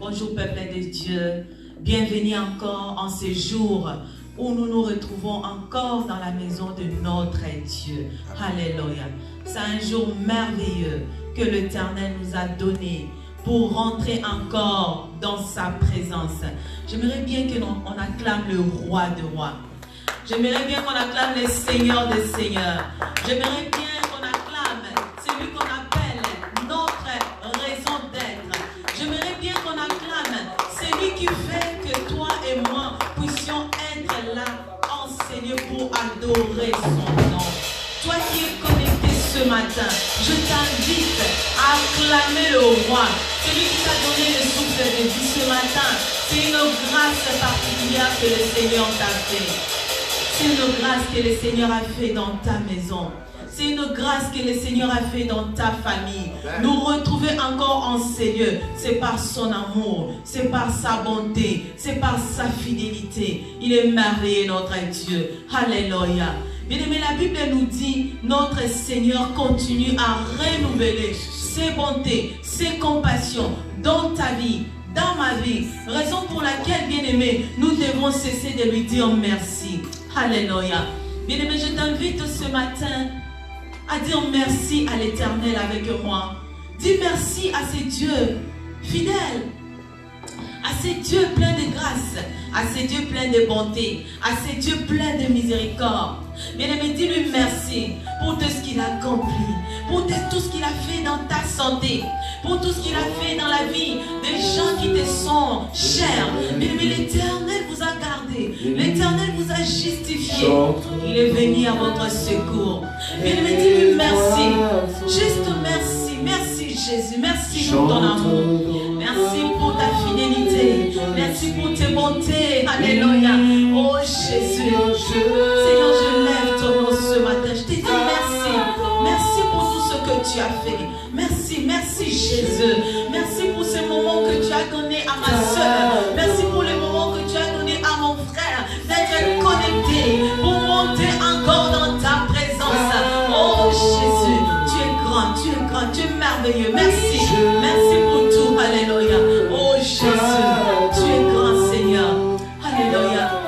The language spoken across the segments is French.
Bonjour peuple de Dieu, bienvenue encore en ce jour où nous nous retrouvons encore dans la maison de notre Dieu. Alléluia. C'est un jour merveilleux que l'Éternel nous a donné pour rentrer encore dans sa présence. J'aimerais bien que on acclame le roi de rois. J'aimerais bien qu'on acclame le Seigneur des seigneurs. J'aimerais bien qu'on acclame celui qu'on appelle notre raison d'être. J'aimerais bien qu'on acclame celui qui fait que toi et moi puissions être là enseignés pour adorer son nom. Toi qui es connecté ce matin, je t'invite à acclamer le roi. Celui qui t'a donné le souffle de vie ce matin, c'est une grâce particulière que le Seigneur t'a fait. C'est une grâce que le Seigneur a fait dans ta maison. C'est une grâce que le Seigneur a fait dans ta famille. Nous retrouver encore en ces lieux, c'est par son amour, c'est par sa bonté, c'est par sa fidélité. Il est merveilleux notre Dieu. Alléluia. Bien aimé, la Bible nous dit, notre Seigneur continue à renouveler ses bontés, ses compassions dans ta vie, dans ma vie. Raison pour laquelle, bien aimé, nous devons cesser de lui dire merci. Alléluia. Bien aimé, je t'invite ce matin à dire merci à l'Éternel avec moi. Dis merci à ces dieux fidèles, à ces dieux pleins de grâce, à ces dieux pleins de bonté, à ces dieux pleins de miséricorde. Bien aimé, dis-lui merci pour tout ce qu'il a accompli, pour tout ce qu'il a fait dans ta santé, pour tout ce qu'il a fait dans la vie des gens qui te sont chers. Bien aimé, l'Éternel vous a gardé, l'Éternel vous a justifié. Il est venu à votre secours. Bien aimé, dis-lui merci, juste merci, merci Jésus, merci pour ton amour, merci pour ta fidélité, merci pour tes bontés. Alléluia. Oh Jésus, Seigneur, je lève ton nom ce matin. Je te dis merci. Merci pour tout ce que tu as fait. Merci, merci Jésus. Merci pour ces moments que tu as donné à ma soeur. Merci pour les moments que tu as donné à mon frère d'être connecté pour monter encore dans ta présence. Oh Jésus, tu es grand, tu es merveilleux. Merci, merci pour tout. Alléluia. Oh Jésus, tu es grand Seigneur. Alléluia.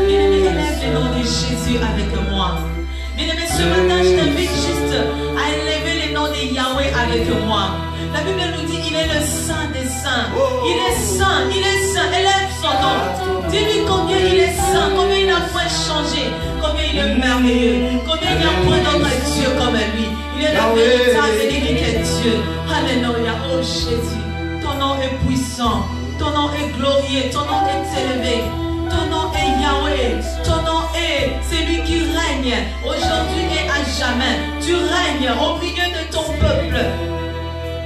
Bien-aimé, élève le nom de Jésus avec moi. Bien-aimé, ce matin, je t'invite juste à élever le nom de Yahweh avec moi. La Bible nous dit qu'il est le Saint des Saints. Il est saint, il est saint. Élève son nom. Dis-lui combien il est saint, combien il n'a point changé, combien il est merveilleux, combien il n'y a point d'autre Dieu comme lui. Il est le véritable et l'unique Dieu. Alléluia. Oh Jésus, ton nom est puissant, ton nom est glorieux, ton nom est élevé. Ton nom est Yahweh, ton nom est celui qui règne aujourd'hui et à jamais. Tu règnes au milieu de ton peuple.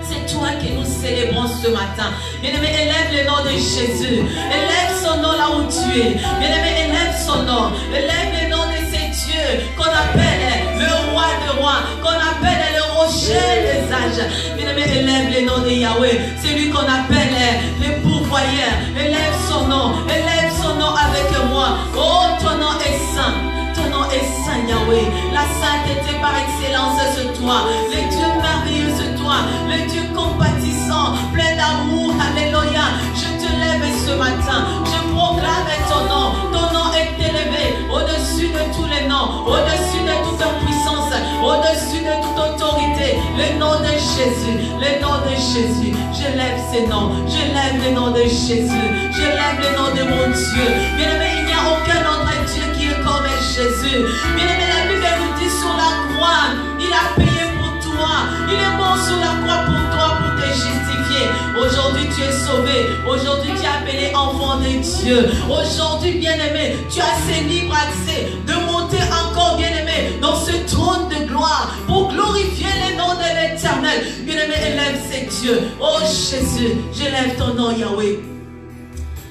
C'est toi que nous célébrons ce matin. Bien-aimé, élève le nom de Jésus. Élève son nom là où tu es. Bien-aimé, élève son nom. Élève le nom de ces dieux qu'on appelle le roi de rois, qu'on appelle le rocher des âges. Bien-aimé, élève le nom de Yahweh, celui qu'on appelle le pourvoyeur. Élève son nom. Élève son nom avec moi. Oh, ton nom est saint. Ton nom est saint, Yahweh. La sainteté par excellence, c'est toi. Le Dieu merveilleux, c'est toi. Le Dieu compatissant, plein d'amour. Alléluia. Je te lève ce matin. Je proclame ton nom. Ton nom est élevé au-dessus de tous les noms, au-dessus de toute puissance, au-dessus de toute autorité. Le nom de Jésus. Le nom de Jésus. Je lève ce nom. Je lève le nom de Jésus. Je lève le nom de mon Dieu. Bien aimé, il n'y a aucun autre Dieu qui est comme Jésus. Bien aimé, la Bible nous dit sur la croix, il a payé pour toi. Il est mort sur la croix pour toi, pour te justifier. Aujourd'hui, tu es sauvé. Aujourd'hui, tu es appelé enfant de Dieu. Aujourd'hui, bien aimé, tu as ce libre accès de monter encore, bien aimé, dans ce trône de gloire pour glorifier le nom de l'Éternel. Bien aimé, élève ces dieux. Oh Jésus, j'élève ton nom, Yahweh.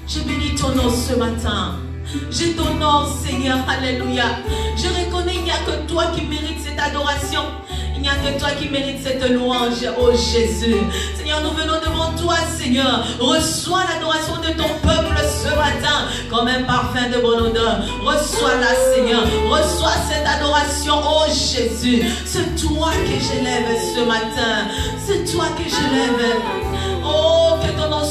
Je bénis ton nom ce matin. Je t'honore, Seigneur. Alléluia. Je reconnais qu'il n'y a que toi qui mérites cette adoration. Il n'y a que toi qui mérites cette louange, oh Jésus. Seigneur, nous venons devant toi, Seigneur. Reçois l'adoration de ton peuple ce matin comme un parfum de bonne odeur. Reçois-la, Seigneur. Reçois cette adoration, oh Jésus. C'est toi que j'élève ce matin. C'est toi que j'élève. Oh, que ton nom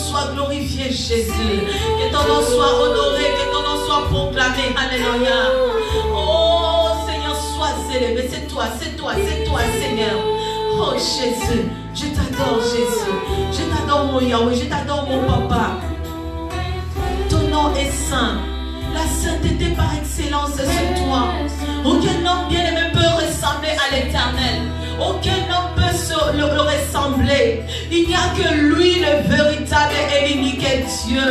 Jésus. Que ton nom soit honoré, que ton nom soit proclamé. Alléluia. Oh Seigneur, sois élevé. C'est toi, Seigneur. Oh Jésus, je t'adore Jésus. Je t'adore mon Yahweh, je t'adore mon Papa. Ton nom est saint. La sainteté par excellence c'est toi. Aucun homme bien-aimé peut ressembler à l'Éternel. Aucun homme peut le ressembler. Il n'y a que lui le véritable et l'unique Dieu.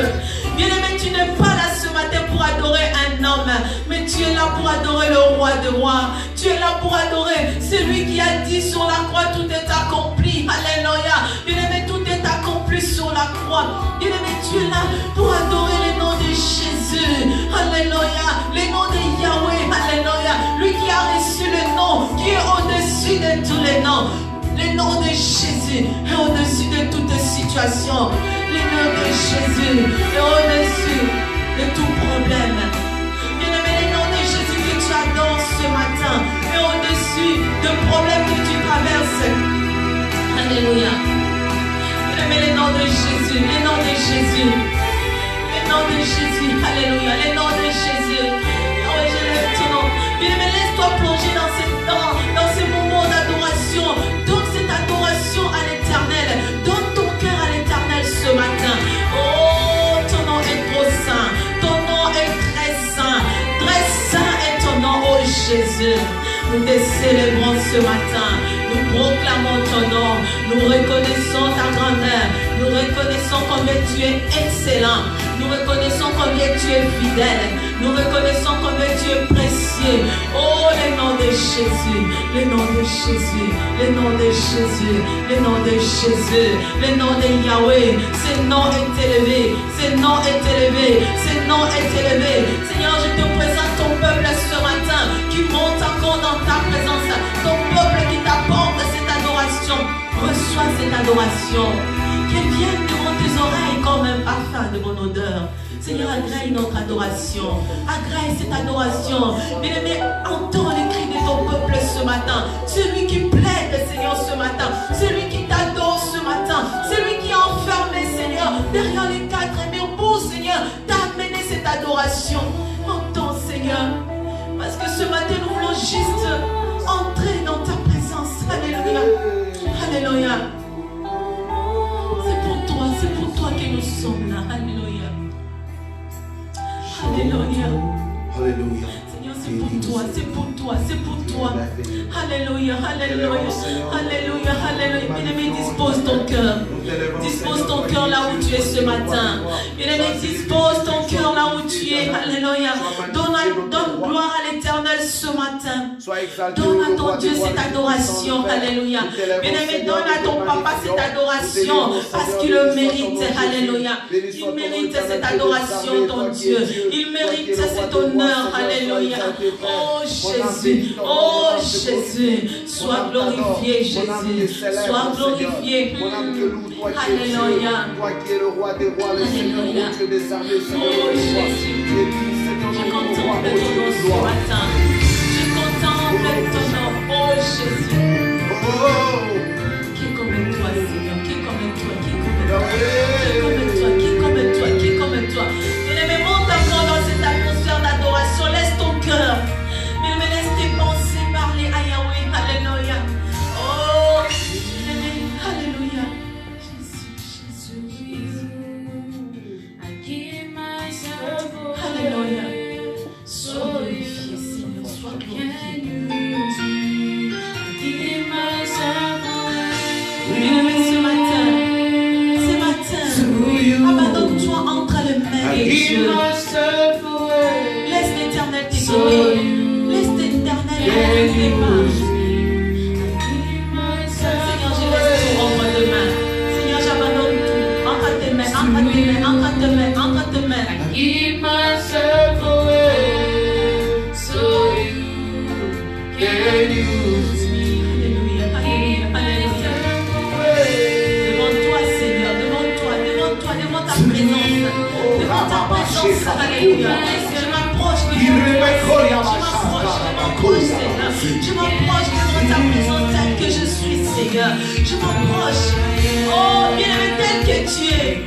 Bien-aimé, tu n'es pas là ce matin pour adorer un homme, mais tu es là pour adorer le roi de rois. Tu es là pour adorer celui qui a dit sur la croix tout est accompli. Alléluia. Bien-aimé, tout est accompli sur la croix. Bien-aimé, tu es là pour adorer le nom de Jésus. Alléluia. Le nom de Yahweh. Alléluia. Lui qui a reçu le nom qui est au-dessus de tous les noms. Le nom de Jésus est au-dessus de toute situation. Le nom de Jésus est au-dessus de tout problème. Bien-aimé, le nom de Jésus que tu adores ce matin est au-dessus de problèmes que tu traverses. Alléluia. Bien-aimé, le nom de Jésus, le nom de Jésus. Le nom de Jésus, alléluia, le nom de Jésus. Oh, je lève ton nom. Bien-aimé, laisse-toi plonger dans ces moments d'adoration. Donne cette adoration à l'Éternel. Donne ton cœur à l'Éternel ce matin. Oh, ton nom est trop saint. Ton nom est très saint. Très saint est ton nom, oh Jésus. Nous te célébrons ce matin. Nous proclamons ton nom. Nous reconnaissons ta grandeur. Nous reconnaissons combien tu es excellent. Nous reconnaissons combien tu es fidèle. Nous reconnaissons combien tu es précieux. Oh, le nom de Jésus. Le nom de Jésus. Le nom de Jésus. Le nom de Jésus. Le nom de Yahweh. Ce nom est élevé. Ce nom est élevé. Ce nom est élevé. Seigneur, je te présente ton peuple ce matin qui monte encore dans ta présence. Ton peuple qui t'apporte cette adoration. Reçois cette adoration. Qu'elle vienne devant tes oreilles comme un parfum de bonne odeur. Seigneur, agrée notre adoration. Agrée cette adoration. Bien-aimé, entends les cris de ton peuple ce matin. Celui qui plaide, Seigneur, ce matin. Celui qui t'adore ce matin. Celui qui est enfermé, Seigneur, derrière les quatre murs pour, Seigneur, t'amener cette adoration. Entends, Seigneur. Parce que ce matin, nous voulons juste entrer dans ta présence. Alléluia. Alléluia. C'est pour toi que nous sommes là. Alléluia. Alléluia. Alléluia. Seigneur, c'est pour toi, c'est pour toi, c'est pour toi. Alléluia, alléluia, alléluia, alléluia. Bien-aimé, dispose ton cœur. Dispose ton cœur là où tu es ce matin. Bien-aimé, dispose ton cœur là où tu es. Alléluia. Donne gloire à l'Éternel ce matin. Donne à ton Dieu cette adoration. Alléluia. Bien-aimé, donne à ton papa cette adoration parce qu'il le mérite. Alléluia. Il mérite cette adoration, ton Dieu. Il mérite cet honneur. Alléluia. Oh Jésus. Oh Jésus. Sois glorifié, Jésus. Sois glorifié. Alléluia. Toi qui es le roi des rois, le Seigneur, le Dieu des armées, Oh Jésus. Je contemple ton nom ce matin. Je contemple ton nom. Oh Jésus. Qui est comme toi, Seigneur? Qui est comme toi? Qui est comme toi? Qui est comme toi? Qui est comme toi? Bien-aimé, monte encore dans cette atmosphère d'adoration. Laisse ton cœur. Bien-aimé, laisse tes pensées parler à Yahweh. Alléluia. Oh, bien-aimé, alléluia. Alléluia. Sois glorifié, Seigneur, sois glorifié. Bien-aimé, ce matin, abandonne-toi entre les mains de Dieu. Laisse l'Éternel t'écouter. Laisse l'Éternel t'écouter. Seigneur, je laisse tout entre tes mains. Seigneur, j'abandonne tout. Entre tes mains, entre tes mains, entre tes mains, entre tes mains. Give myself away so you can use me. Alléluia, alléluia, alléluia. Devant toi, Seigneur, devant ta présence. Devant ta présence, alléluia. Je m'approche de Seigneur. Je m'approche devant ta présence telle que je suis, Seigneur. Je m'approche. Oh, bien-aimé, tel que tu es.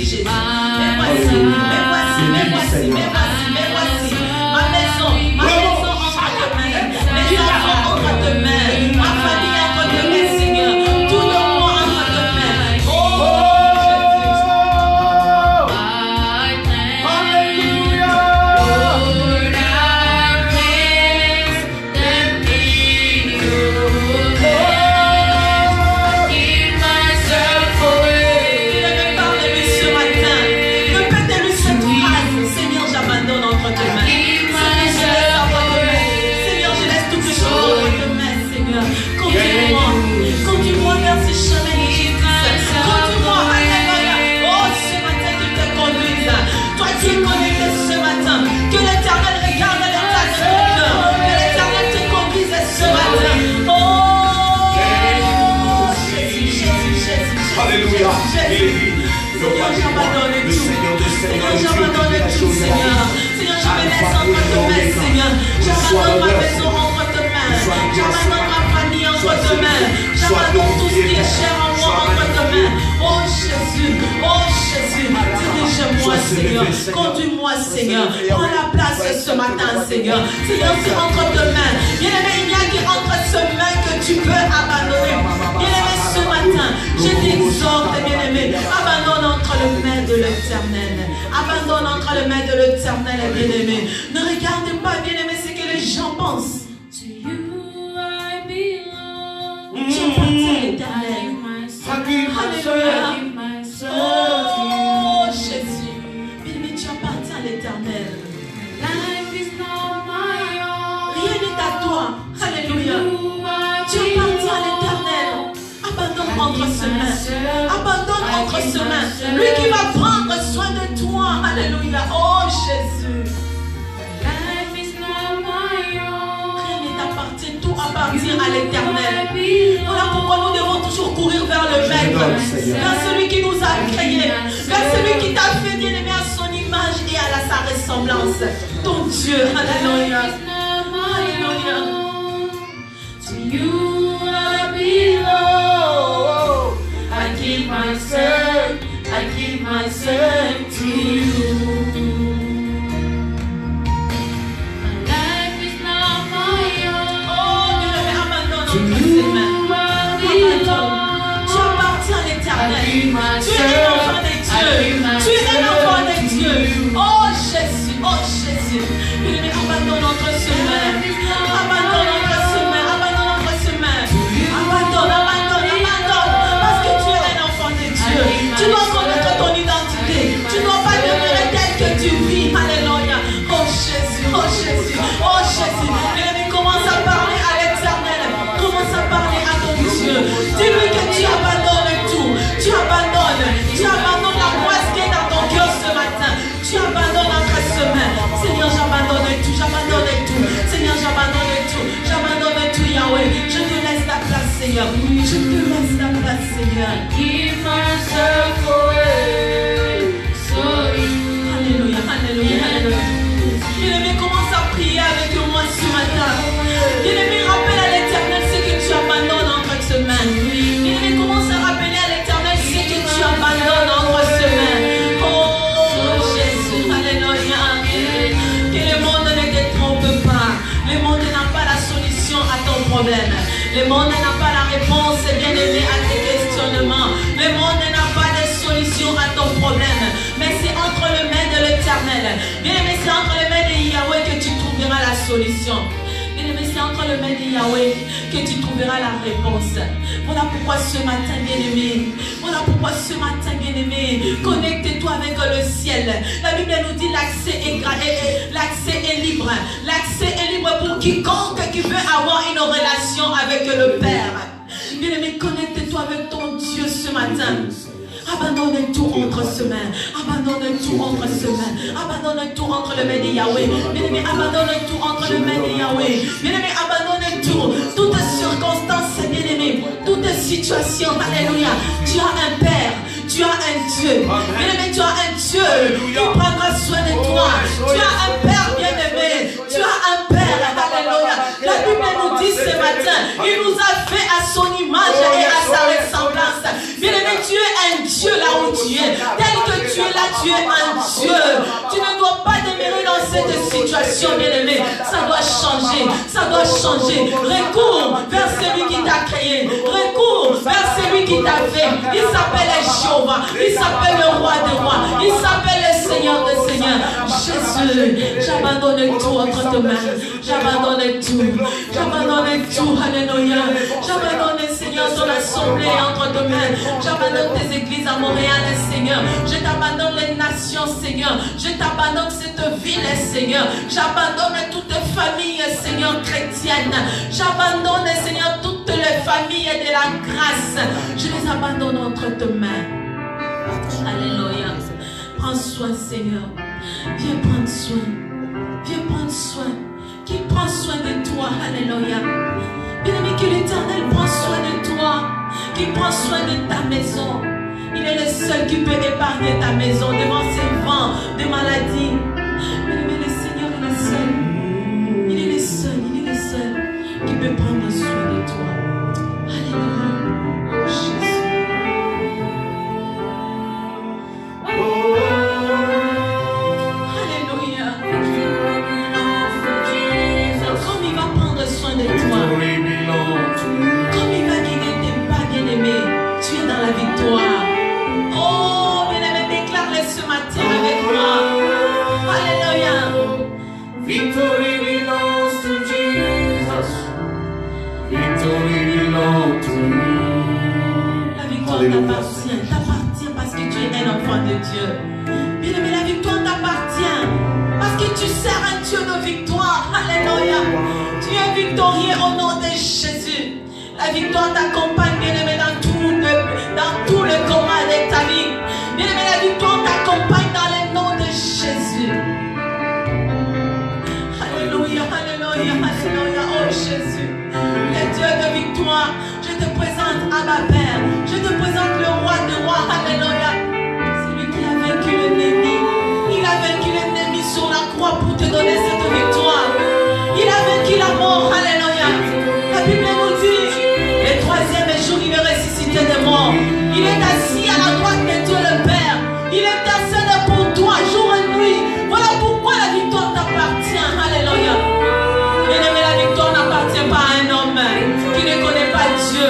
Jésus. Mais voici, mais voici, mais voici, mais voici, mais voici. Ma maison entre tes mains. Mes enfants entre tes mains. Ma famille entre tes mains, Seigneur. Tout le monde entre tes mains. Oh, conduis-moi vers ce chemin de justice. Conduis-moi, alléluia. Oh, ce matin, qu'il te conduise. Toi qui es connecté ce matin, que l'Éternel regarde l'état de ton cœur. Que l'Éternel te conduise ce matin. Oh, Jésus, Jésus, Jésus. Alléluia. Seigneur, j'abandonne tout. Seigneur, j'abandonne tout, Seigneur. Seigneur, je me laisse entre tes mains, Seigneur. J'abandonne ma maison entre tes mains. J'abandonne ma famille entre tes mains. J'abandonne tout ce qui est cher en moi entre tes mains. Oh Jésus, dirige-moi, Seigneur. Conduis-moi, Seigneur. Prends la place ce matin, Seigneur. Seigneur, c'est entre tes mains. Bien-aimé, il n'y a qu'entre ces mains que tu peux abandonner. Bien-aimé, ce matin, je t'exhorte, bien-aimé, abandonne entre les mains de l'Éternel. Abandonne entre les mains de l'Éternel, bien-aimé. Ne regarde pas, bien-aimé, ce que les gens pensent. Tu appartiens à l'Éternel. Alléluia. Oh Jésus. Bien-aimé, tu appartiens à l'Éternel. Rien n'est à toi. Alléluia. Tu appartiens à l'Éternel. Abandonne entre ses mains. Abandonne entre ses mains. Lui qui va prendre soin de toi. Alléluia. Oh Jésus. Rien ne t'appartient. Tout appartient à l'Éternel. Voilà pourquoi nous devons toujours courir vers le Maître. Vers celui qui nous a créés. Vers celui qui t'a fait bien aimer à son image et à sa ressemblance. Ton Dieu. Alléluia. Alléluia. To you I belong. I give myself to you. My life is not my own. Oh, bien-aimé, abandonne entre ses mains. Tu appartiens à l'Éternel. Tu es un enfant de Dieu. Tu es un enfant de Dieu. Oh Jésus, oh Jésus. Bien-aimé, abandonne entre ses mains. Abandonne entre ses mains. Abandonne entre ses mains. Abandonne. Parce que tu es un enfant de Dieu. Tu dois connaître ton identité. Tu ne dois pas demeurer tel que tu vis. Alléluia. Oh Jésus, oh Jésus, oh Jésus. Bien-aimé, commence à parler à l'Éternel. Commence à parler à ton Dieu. Dis-lui que tu abandonnes tout. Tu abandonnes la poisse qui est dans ton cœur ce matin. Tu abandonnes entre ses mains. Seigneur, j'abandonne tout. Seigneur, j'abandonne tout, Yahweh. Je te laisse ta place, Seigneur. Je te laisse ta place, Seigneur. Give myself away so you. Alléluia, alléluia, alléluia. Bien-aimé, commence à prier avec moi ce matin. Bien-aimé, rappelle à l'Éternel ce que tu abandonnes entre ses mains. Bien-aimé, commence à rappeler à l'Éternel ce que tu abandonnes entre ses mains. Oh Jésus, alléluia. Que le monde ne te trompe pas. Le monde n'a pas la solution à ton problème. Le monde n'a pas la réponse, bien-aimé, à tes questionnements. Le monde n'a pas de solution à ton problème. Mais c'est entre les mains de l'Éternel. Bien-aimé, c'est entre les mains de Yahweh que tu trouveras la solution. Bien-aimé, c'est entre les mains de Yahweh que tu trouveras la réponse. Voilà pourquoi ce matin, bien-aimé, connecte-toi avec le ciel. La Bible nous dit l'accès est libre. L'accès est libre pour quiconque qui veut avoir une relation avec le Père. Bien-aimé, connecte-toi avec ton Dieu ce matin. Abandonne tout entre ses mains. Abandonne tout entre ses mains. Abandonne tout entre les mains de Yahweh. Bien-aimé, abandonne tout entre les mains de Yahweh. Bien-aimé, abandonne tout. Toutes circonstances, bien-aimé. Toute situation. Alléluia. Tu as un Père. Tu as un Dieu. Bien-aimé, tu as un Dieu qui prendra soin de toi. Tu as un Père bien-aimé. Tu as un Père. Alléluia. La Bible nous dit ce matin, il nous a fait à son image et à sa ressemblance. Bien-aimé, tu es un Dieu là où tu es. Tel que tu es tu es un Dieu. Tu ne dois pas demeurer dans cette situation, bien-aimé. Ça doit changer. Ça doit changer. Recours vers celui qui t'a créé. Recours vers celui qui t'a fait. Il s'appelle Jéhovah. Il s'appelle le roi des rois. Il s'appelle le Seigneur des seigneurs. Jésus, j'abandonne tout entre tes mains. J'abandonne tout. J'abandonne tout. Alléluia. J'abandonne, Seigneur, ton assemblée entre tes mains. J'abandonne tes églises à Montréal, Seigneur. Je t'abandonne les nations, Seigneur. Je t'abandonne cette ville, Seigneur. J'abandonne toutes les familles, Seigneur, chrétiennes. J'abandonne, Seigneur, toutes les familles de la grâce. Je les abandonne entre tes mains. Alléluia. Prends soin, Seigneur. Viens prendre soin. Viens prendre soin. Qui prend soin de toi. Alléluia. Bien-aimé, que l'Éternel prend soin de toi. Qui prend soin de ta maison. Il est le seul qui peut épargner ta maison devant ces vents de maladie. Bien-aimé, le Seigneur est le seul. Il est le seul, il est le seul qui peut prendre soin de toi. Alléluia. Oh Jésus. Alléluia. Comme il va prendre soin de toi. Comme il va guider tes pas, bien-aimé. Tu es dans la victoire. Oh, bien-aimé, déclare-le ce matin avec moi. Alléluia. Victory belongs to Jesus. Victory belongs to you. La victoire t'appartient parce que tu es un enfant de Dieu. Bien-aimé, la victoire t'appartient parce que tu sers un Dieu de victoire. Alléluia. Tu es victorieux au nom de Jésus. La victoire t'accompagne, bien-aimé, dans tout le combat de ta vie. Bien-aimé, la victoire t'accompagne dans le nom de Jésus. Alléluia, alléluia, alléluia. Oh Jésus, le Dieu de victoire, je te présente à ma Père. Je te présente le roi des rois. Alléluia. Celui qui a vaincu l'ennemi. Il a vaincu l'ennemi sur la croix pour te donner cette victoire. Il a vaincu la mort. Alléluia. La Bible nous dit, le troisième jour, il est ressuscité des morts. Il est assis à la droite de Dieu le Père. Il intercède pour toi jour et nuit. Voilà pourquoi la victoire t'appartient. Alléluia. Bien-aimé, la victoire n'appartient pas à un homme qui ne connaît pas Dieu.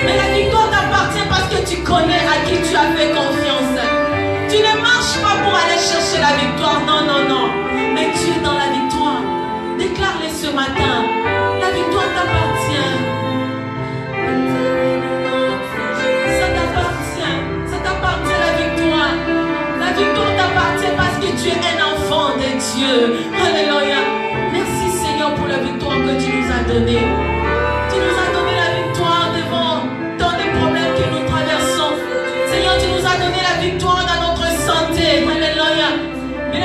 Mais la victoire t'appartient parce que tu connais à qui tu as fait confiance. Tu ne marches pas pour aller chercher la victoire. Non, non, non. Mais tu es dans la victoire. Déclare-le ce matin. La victoire t'appartient. Ça t'appartient. Ça t'appartient la victoire. La victoire t'appartient parce que tu es un enfant de Dieu. Alléluia. Merci Seigneur pour la victoire que tu nous as donnée. Tu nous as donné la victoire devant tant de problèmes que nous traversons. Seigneur, tu nous as donné la victoire dans notre santé. Alléluia.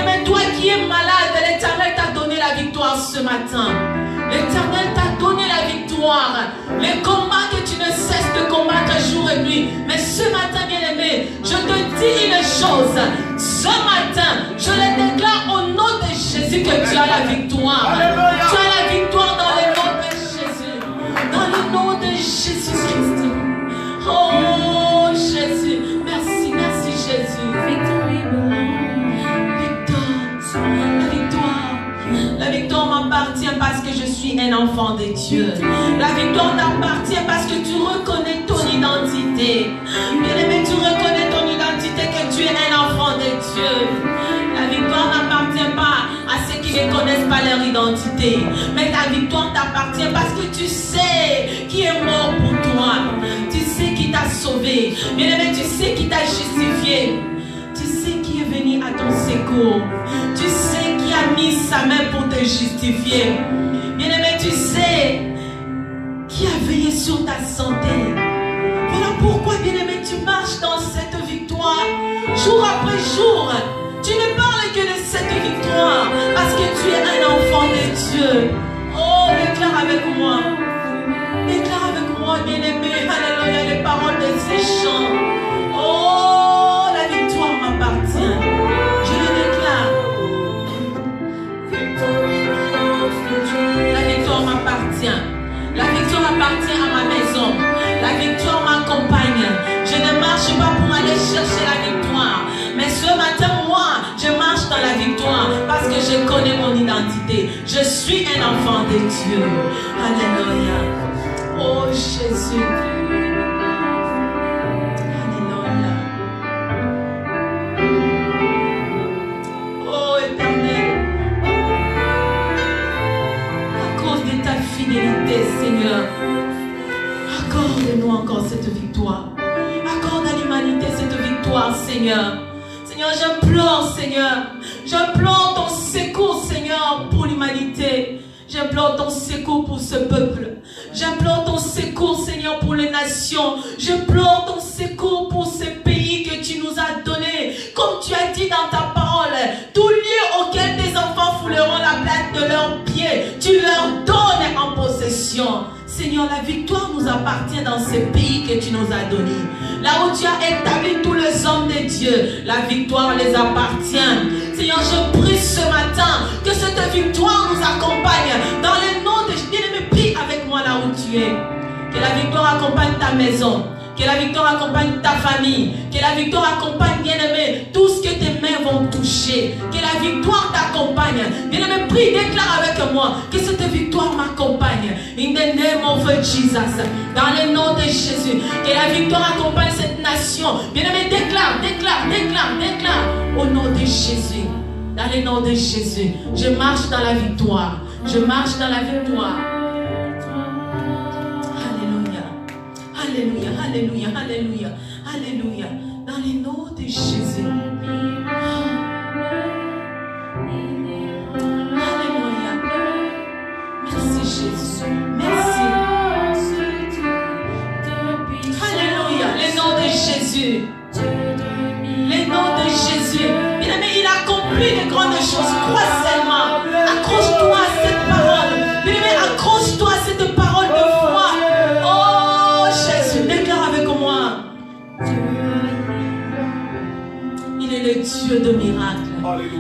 Mais toi qui es malade, l'Éternel t'a donné la victoire ce matin. L'Éternel t'a donné la victoire. Les combats que tu ne cesses de combattre jour et nuit. Mais ce matin, bien-aimé, je te dis une chose. Ce matin, je le déclare au nom de Jésus que tu as la victoire. Alléluia. Tu as la victoire dans le nom de Jésus. Dans le nom de Jésus-Christ. Oh Jésus. Merci, merci Jésus. La victoire m'appartient parce que je suis un enfant de Dieu. La victoire t'appartient parce que tu reconnais ton identité. Bien-aimé, tu reconnais ton identité que tu es un enfant de Dieu. La victoire n'appartient pas à ceux qui ne connaissent pas leur identité. Mais la victoire t'appartient parce que tu sais qui est mort pour toi. Tu sais qui t'a sauvé. Bien-aimé, tu sais qui t'a justifié. Tu sais qui est venu à ton secours. Tu sais qui a mis sa main pour te justifier. Bien-aimé, tu sais qui a veillé sur ta santé. Voilà pourquoi, bien-aimé, tu marches dans cette victoire. Jour après jour, tu ne parles que de cette victoire parce que tu es un enfant de Dieu. Oh, déclare avec moi. Déclare avec moi, bien-aimé. Alléluia, les paroles de ces chants. Oh, la victoire m'appartient. Je le déclare. La victoire m'appartient. La victoire appartient à ma maison. La victoire m'accompagne. Je ne marche pas pour aller chercher la victoire. Mais ce matin, suis un enfant de Dieu. Alléluia. Oh Jésus. Alléluia. Oh Éternel. À cause de ta fidélité, Seigneur, accorde-nous encore cette victoire. Accorde à l'humanité cette victoire, Seigneur. Seigneur, j'implore, Seigneur. J'implore ton secours, Seigneur, pour l'humanité. J'implore ton secours pour ce peuple. J'implore ton secours, Seigneur, pour les nations. J'implore ton secours pour ce pays que tu nous as donné. Comme tu as dit dans ta parole, tout lieu auquel tes enfants fouleront la plate de leurs pieds, tu leur donnes en possession. Seigneur, la victoire nous appartient dans ce pays que tu nous as donné. Là où tu as établi tous les hommes de Dieu, la victoire les appartient. Seigneur, je prie ce matin que cette victoire nous accompagne dans les noms de bien-aimé. Prie avec moi là où tu es. Que la victoire accompagne ta maison. Que la victoire accompagne ta famille. Que la victoire accompagne, bien-aimé, tout ce que tes mains vont toucher. Que la victoire t'accompagne. Bien-aimé, prie, déclare avec moi que cette victoire m'accompagne. In the name of Jesus. Dans le nom de Jésus. Que la victoire accompagne cette nation. Bien-aimé, déclare, déclare, déclare, déclare. Au nom de Jésus. Dans le nom de Jésus. Je marche dans la victoire. Je marche dans la victoire. Alléluia, alléluia, alléluia, alléluia. Dans les noms de Jésus. Alléluia. Merci Jésus. Merci. Alléluia. Les noms de Jésus. Les noms de Jésus. Bien-aimé, il accomplit de grandes choses. Crois seulement. Accroche-toi à cette parole. Bien-aimé, accroche-toi à cette parole de foi. Déclare avec moi. Il est le Dieu de miracles.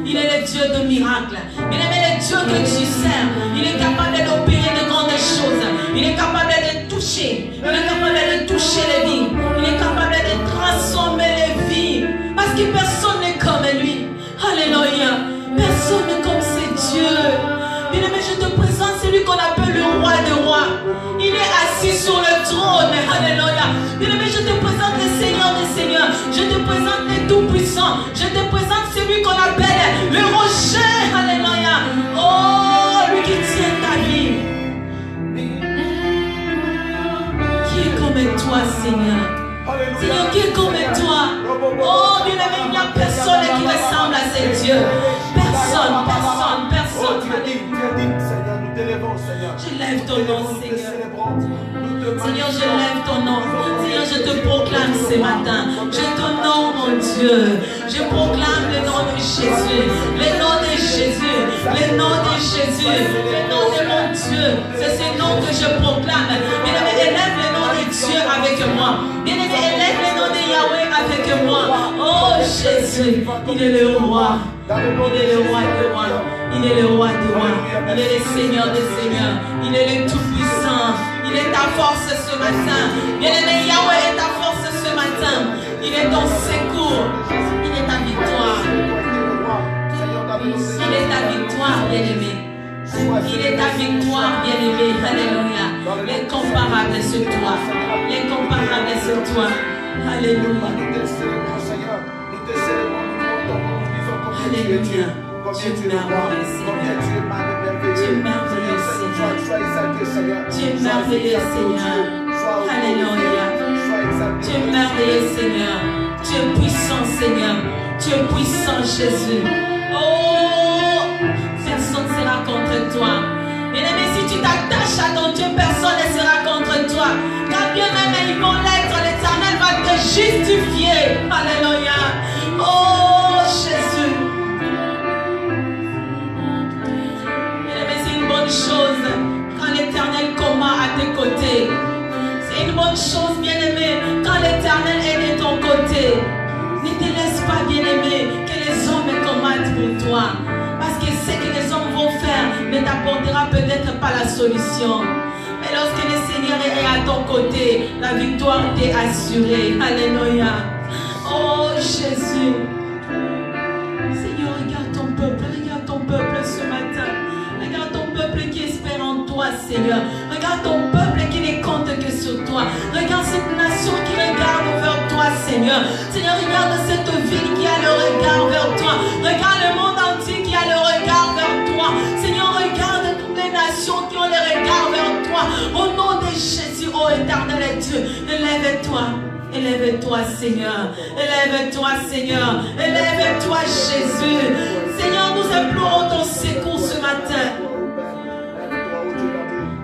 Il est le Dieu de miracles. Il est le Dieu que tu sers. Il est capable d'opérer de grandes choses. Il est capable de toucher. Il est capable de toucher les vies. Il est capable de transformer les vies. Parce que personne n'est comme lui. Alléluia. Personne n'est comme ce Dieu. Bien-aimé, je te présente celui qu'on appelle le roi des rois. Il est assis sur le trône. Alléluia. Bien-aimé, je te présente le Seigneur des seigneurs. Je te présente le Tout-Puissant. Je te présente celui qu'on appelle le rocher. Alléluia. Oh, lui qui tient ta vie. Qui est comme toi, Seigneur? Seigneur, qui est comme toi? Oh, bien-aimé, il n'y a personne qui ressemble à ce Dieu. Personne, personne, personne. Je lève ton nom, Seigneur. Seigneur, je lève ton nom. Seigneur, je te proclame ce matin. Je t'honore, mon Dieu. Je proclame le nom de Jésus. Le nom de Jésus. Le nom de Jésus. Le nom de mon Dieu. C'est ce nom que je proclame. Bien-aimé, élève le nom de Dieu avec moi. Bien-aimé, élève le nom de Yahweh avec moi. Oh Jésus, il est le roi. Il est le roi des rois. Il est le roi des rois. Il est le Seigneur des seigneurs. Il est le Tout-Puissant. Il est ta force ce matin. Bien-aimé, Yahweh est ta force ce matin. Il est ton secours. Il est ta victoire. Il est ta victoire, bien-aimé. Il est ta victoire, bien-aimé. Alléluia. L'incomparable c'est toi. L'incomparable c'est toi. Alléluia. Alléluia. Tu es merveilleux, Seigneur. Tu es merveilleux, Seigneur. Tu es merveilleux, Seigneur. Alléluia. Tu es merveilleux, Seigneur. Tu es puissant, Seigneur. Tu es puissant, Jésus. Oh, personne ne sera contre toi. Bien-aimé, si tu t'attaches à ton Dieu, personne ne sera contre toi. Quand bien même ils vont l'être, l'Éternel va te justifier. Alléluia. Oh, Jésus. Chose quand l'Éternel combat à tes côtés. C'est une bonne chose, bien-aimé, quand l'Éternel est de ton côté. Ne te laisse pas, bien-aimé, que les hommes combattent pour toi. Parce que ce que les hommes vont faire ne t'apportera peut-être pas la solution. Mais lorsque le Seigneur est à ton côté, la victoire t'est assurée. Alléluia. Oh Jésus. Seigneur, regarde ton peuple ce matin. Regarde ton peuple toi. Regarde cette nation qui regarde vers toi, Seigneur. Seigneur, regarde cette ville qui a le regard vers toi. Regarde le monde entier qui a le regard vers toi. Seigneur, regarde toutes les nations qui ont le regard vers toi. Au nom de Jésus, ô éternel Dieu, élève-toi. Élève-toi, Seigneur. Élève-toi, Seigneur. Élève-toi, Jésus. Seigneur, nous implorons ton secours ce matin.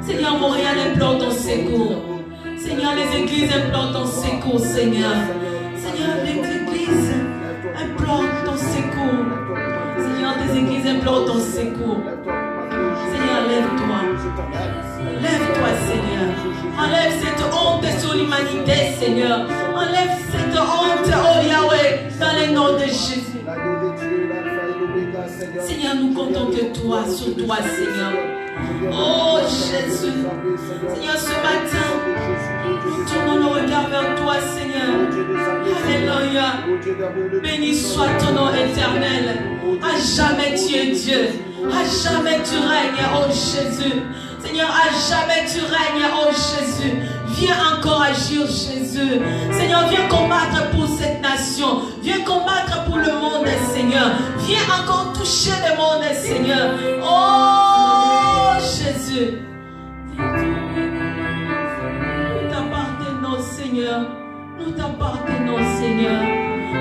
Seigneur, Montréal implore ton secours. Seigneur, les églises implorent ton secours, Seigneur. Seigneur, les églises implorent ton secours. Seigneur, tes églises implorent ton secours. Seigneur, lève-toi. Lève-toi, Seigneur. Enlève cette honte sur l'humanité, Seigneur. Enlève cette honte, oh Yahweh, dans le nom de Jésus. Seigneur, nous comptons que toi, sur toi, Seigneur. Oh Jésus. Seigneur, ce matin, nous tournons nos regards vers toi, Seigneur. Alléluia. Béni soit ton nom éternel. À jamais tu es Dieu. À jamais tu règnes, oh Jésus. Seigneur, à jamais tu règnes, oh Jésus. Viens encore agir, Jésus. Seigneur, viens combattre pour cette nation. Viens combattre pour le monde, Seigneur. Viens encore toucher le monde, Seigneur. Oh Jésus. Nous t'appartenons, Seigneur. Nous t'appartenons, Seigneur.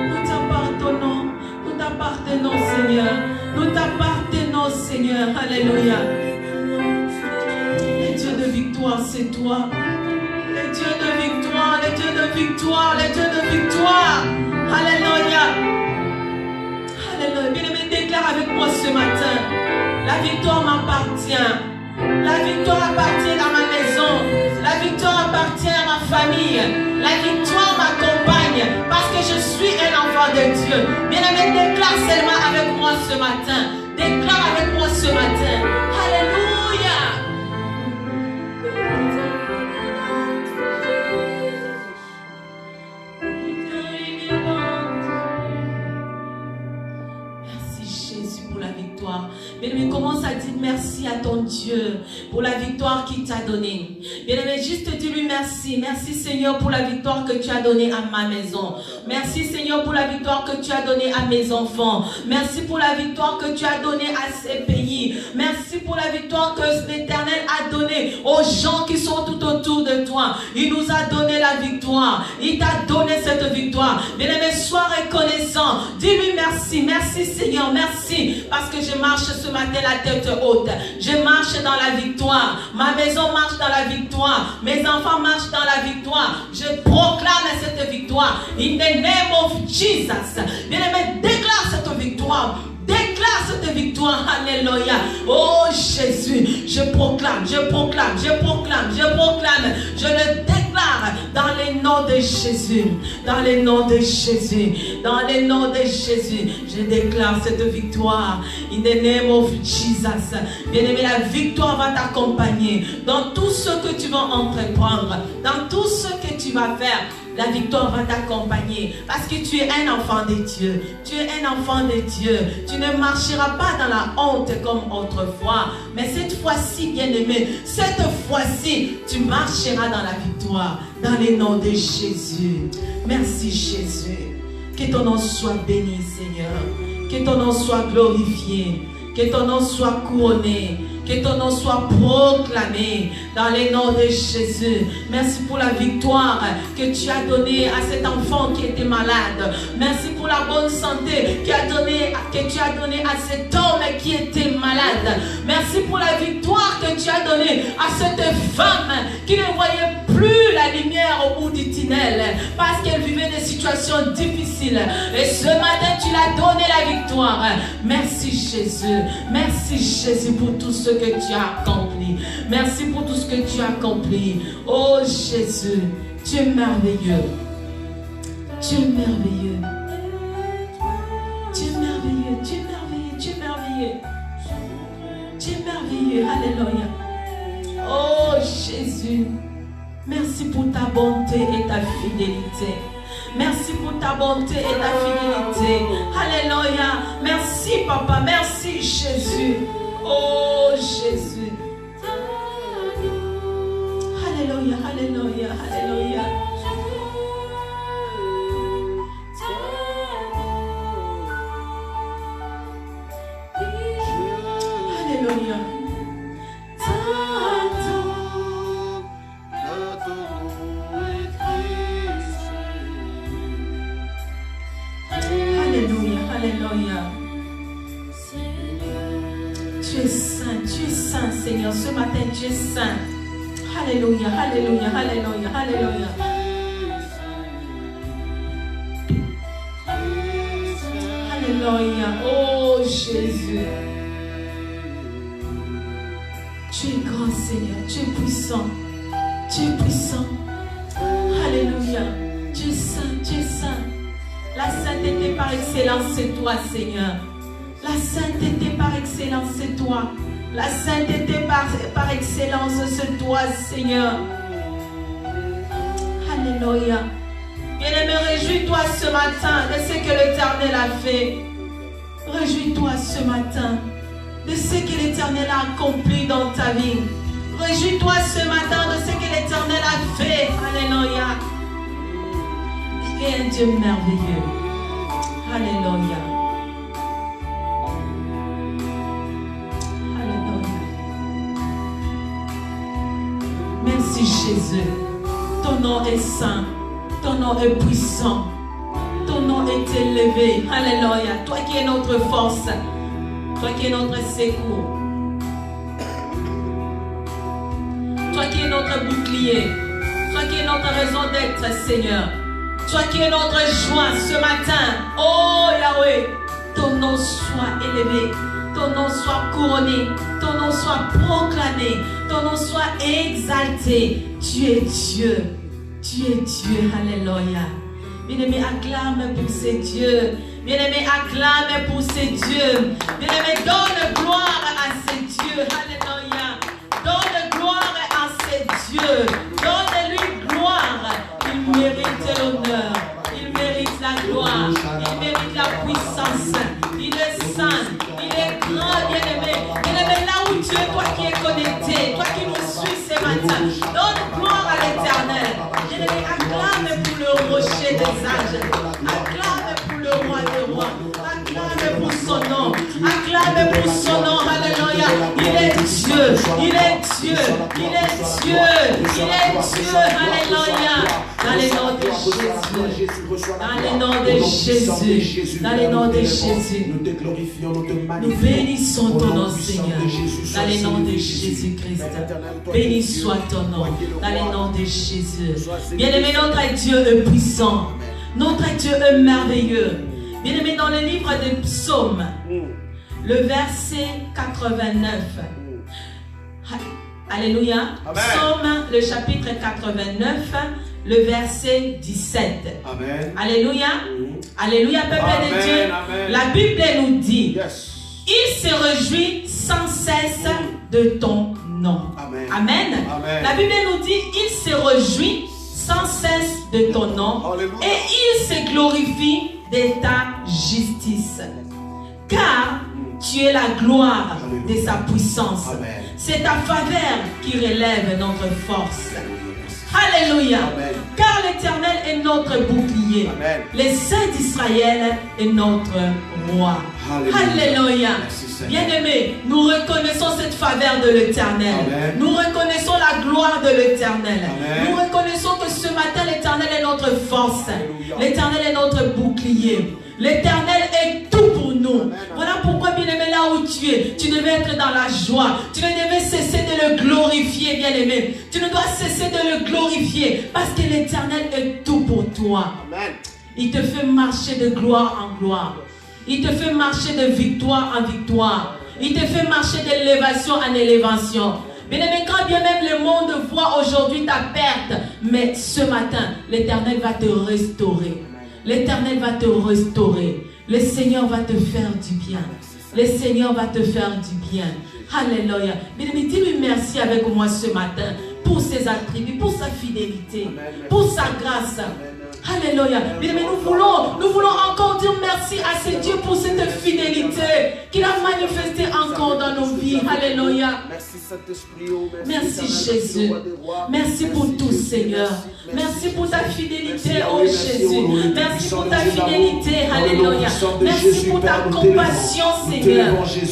Nous t'appartenons. Nous t'appartenons, Seigneur. Nous t'appartenons, Seigneur. Alléluia. Le Dieu de victoire, c'est toi. Le Dieu de victoire, le Dieu de victoire, le Dieu de victoire. Alléluia. Alléluia. Bien-aimé, déclare avec moi ce matin. La victoire m'appartient. La victoire appartient à ma maison. La victoire appartient à ma famille. La victoire m'accompagne parce que je suis un enfant de Dieu. Bien-aimé, déclare seulement avec moi ce matin. Déclare avec moi ce matin. Alléluia. Bien-aimé, commence à dire merci à ton Dieu pour la victoire qu'il t'a donnée. Bien-aimé, juste dis-lui merci. Merci Seigneur pour la victoire que tu as donnée à ma maison. Merci Seigneur pour la victoire que tu as donnée à mes enfants. Merci pour la victoire que tu as donnée à ces pays. Merci pour la victoire que l'Éternel a donnée aux gens qui sont tout autour de toi. Il nous a donné la victoire. Il t'a donné cette victoire. Bien-aimé, sois reconnaissant. Dis-lui merci. Merci Seigneur. Merci parce que je marche ce matin la tête haute. Je marche dans la victoire. Ma maison marche dans la victoire. Mes enfants marchent dans la victoire. Je proclame cette victoire. In the name of Jesus. Bien-aimé, déclare cette victoire. Déclare cette victoire. Alléluia. Oh Jésus, je proclame, je proclame, je proclame, je proclame. Je le déclare dans le nom de Jésus. Dans le nom de Jésus. Dans le nom de Jésus. Je déclare cette victoire. In the name of Jesus. Bien-aimé, la victoire va t'accompagner dans tout ce que tu vas entreprendre. Dans tout ce que tu vas faire. La victoire va t'accompagner parce que tu es un enfant de Dieu. Tu es un enfant de Dieu. Tu ne marcheras pas dans la honte comme autrefois. Mais cette fois-ci, bien-aimé, cette fois-ci, tu marcheras dans la victoire. Dans le nom de Jésus. Merci Jésus. Que ton nom soit béni, Seigneur. Que ton nom soit glorifié. Que ton nom soit couronné. Que ton nom soit proclamé dans le nom de Jésus. Merci pour la victoire que tu as donnée à cet enfant qui était malade. Merci pour la bonne santé que tu as donnée à cet homme qui était malade. Merci pour la victoire que tu as donnée à cette femme qui ne voyait plus la lumière au bout du tunnel parce qu'elle vivait des situations difficiles. Et ce matin, tu l'as donné la victoire. Merci Jésus. Merci Jésus pour tout ce que tu as accompli. Merci pour tout ce que tu as accompli. Oh Jésus, tu es merveilleux. Tu es merveilleux. Tu es merveilleux. Tu es merveilleux. Tu es merveilleux. Tu es merveilleux. Alléluia. Oh Jésus, merci pour ta bonté et ta fidélité. Merci pour ta bonté et ta fidélité. Alléluia. Merci Papa. Merci Jésus. Oh Jésus. Alléluia. Alléluia. Alléluia. Alléluia. Tu es saint, Seigneur. Ce matin, tu es saint. Alléluia, alléluia, alléluia, alléluia. Alléluia. Oh Jésus. Tu es grand, Seigneur. Tu es puissant. Tu es puissant. Alléluia. Tu es saint, tu es saint. La sainteté par excellence, c'est toi, Seigneur. La sainteté par excellence, c'est toi. La sainteté par excellence, c'est toi, Seigneur. Alléluia. Bien-aimé, réjouis-toi ce matin de ce que l'Éternel a fait. Réjouis-toi ce matin de ce que l'Éternel a accompli dans ta vie. Réjouis-toi ce matin de ce que l'Éternel a fait. Alléluia. Il est un Dieu merveilleux. Alléluia. Alléluia. Merci Jésus. Ton nom est saint. Ton nom est puissant. Ton nom est élevé. Alléluia. Toi qui es notre force. Toi qui es notre secours. Toi qui es notre bouclier. Toi qui es notre raison d'être, Seigneur. Toi qui es notre joie ce matin. Oh Yahweh. Ton nom soit élevé. Ton nom soit couronné. Ton nom soit proclamé. Ton nom soit exalté. Tu es Dieu. Tu es Dieu. Alléluia. Bien-aimé, acclame pour ces dieux. Bien-aimé, acclame pour ces dieux. Bien-aimé, donne gloire à ces dieux. Alléluia. Donne gloire à ces dieux. Donne-lui gloire. Il mérite l'honneur. Il mérite la gloire. Il mérite la puissance. Il est saint. Il est grand, bien-aimé. Bien-aimé, là où tu es, toi qui es connecté, toi qui nous suis ce matin, donne gloire à l'Éternel. Bien-aimé, acclame pour le rocher des âges. Acclame pour le roi des rois. Acclame pour son nom. Acclame pour son nom. Alléluia. Il est Dieu. Il est Dieu. Il est Dieu. Il est Dieu. Alléluia. Dans les noms de Jésus. Dans les noms de Jésus. Dans les noms de Jésus. Nous te glorifions, nous te magnifions. Nous bénissons ton nom, Seigneur. Dans les noms de Jésus-Christ. Béni soit ton nom. Dans les noms de Jésus. Bien-aimé, notre Dieu est puissant. Notre Dieu est merveilleux. Bien-aimé, dans le livre des psaumes, le verset 89. Alléluia. Psaume, le chapitre 89, le verset 17. Amen. Alléluia. Alléluia, peuple de Dieu. Amen. La Bible nous dit, Yes. il se réjouit sans cesse de ton nom. Amen. Amen. Amen. La Bible nous dit, il se réjouit sans cesse de ton nom. Alléluia. Et il se glorifie de ta justice. Car tu es la gloire de sa puissance. Amen. C'est ta faveur qui relève notre force. Alléluia. Amen. Car l'Éternel est notre bouclier. Amen. Le Saint d'Israël est notre roi. Alléluia. Alléluia. Merci, Seigneur. Bien-aimés, nous reconnaissons cette faveur de l'Éternel. Amen. Nous reconnaissons la gloire de l'Éternel. Amen. Nous reconnaissons que ce matin, l'Éternel est notre force. Alléluia. L'Éternel est notre bouclier. L'Éternel est tout pour nous. Amen. Voilà pourquoi, bien-aimé, là où tu es, tu devais être dans la joie. Tu ne devais cesser de le glorifier, bien-aimé. Tu ne dois cesser de le glorifier parce que l'Éternel est tout pour toi. Amen. Il te fait marcher de gloire en gloire. Il te fait marcher de victoire en victoire. Il te fait marcher d'élévation en élévation. Bien-aimé, quand bien même le monde voit aujourd'hui ta perte, mais ce matin, l'Éternel va te restaurer. L'Éternel va te restaurer. Le Seigneur va te faire du bien. Le Seigneur va te faire du bien. Alléluia. Bien-aimé, dis-lui merci avec moi ce matin pour ses attributs, pour sa fidélité, pour sa grâce. Alléluia. Bien-aimé, nous voulons encore dire merci à ce Dieu pour cette fidélité qu'il a manifestée encore dans nos vies. Alléluia. Merci Saint-Esprit. Oh, Merci Éternel, Jésus. roi des rois. Merci pour tout, Seigneur. Merci pour ta fidélité, oh Jésus. Merci pour ta fidélité. Alléluia. Merci pour ta compassion, Seigneur.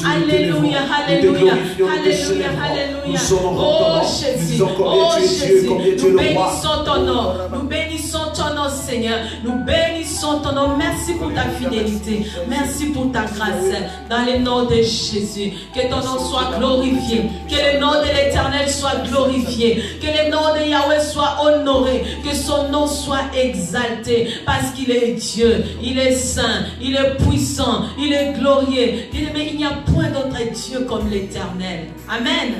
Alléluia. Alléluia. Alléluia. Alléluia. Oh Jésus. Oh Jésus. Nous bénissons ton nom. Nous bénissons ton nom, Seigneur. Seigneur. Nous bénissons ton nom. Merci pour ta fidélité. Merci pour ta grâce. Dans le nom de Jésus. Que ton nom soit glorifié. Que le nom de l'Éternel soit glorifié. Que le nom de Yahweh soit honoré. Que son nom soit exalté. Parce qu'il est Dieu. Il est saint. Il est puissant. Il est glorieux. Mais il n'y a point d'autre Dieu comme l'Éternel. Amen.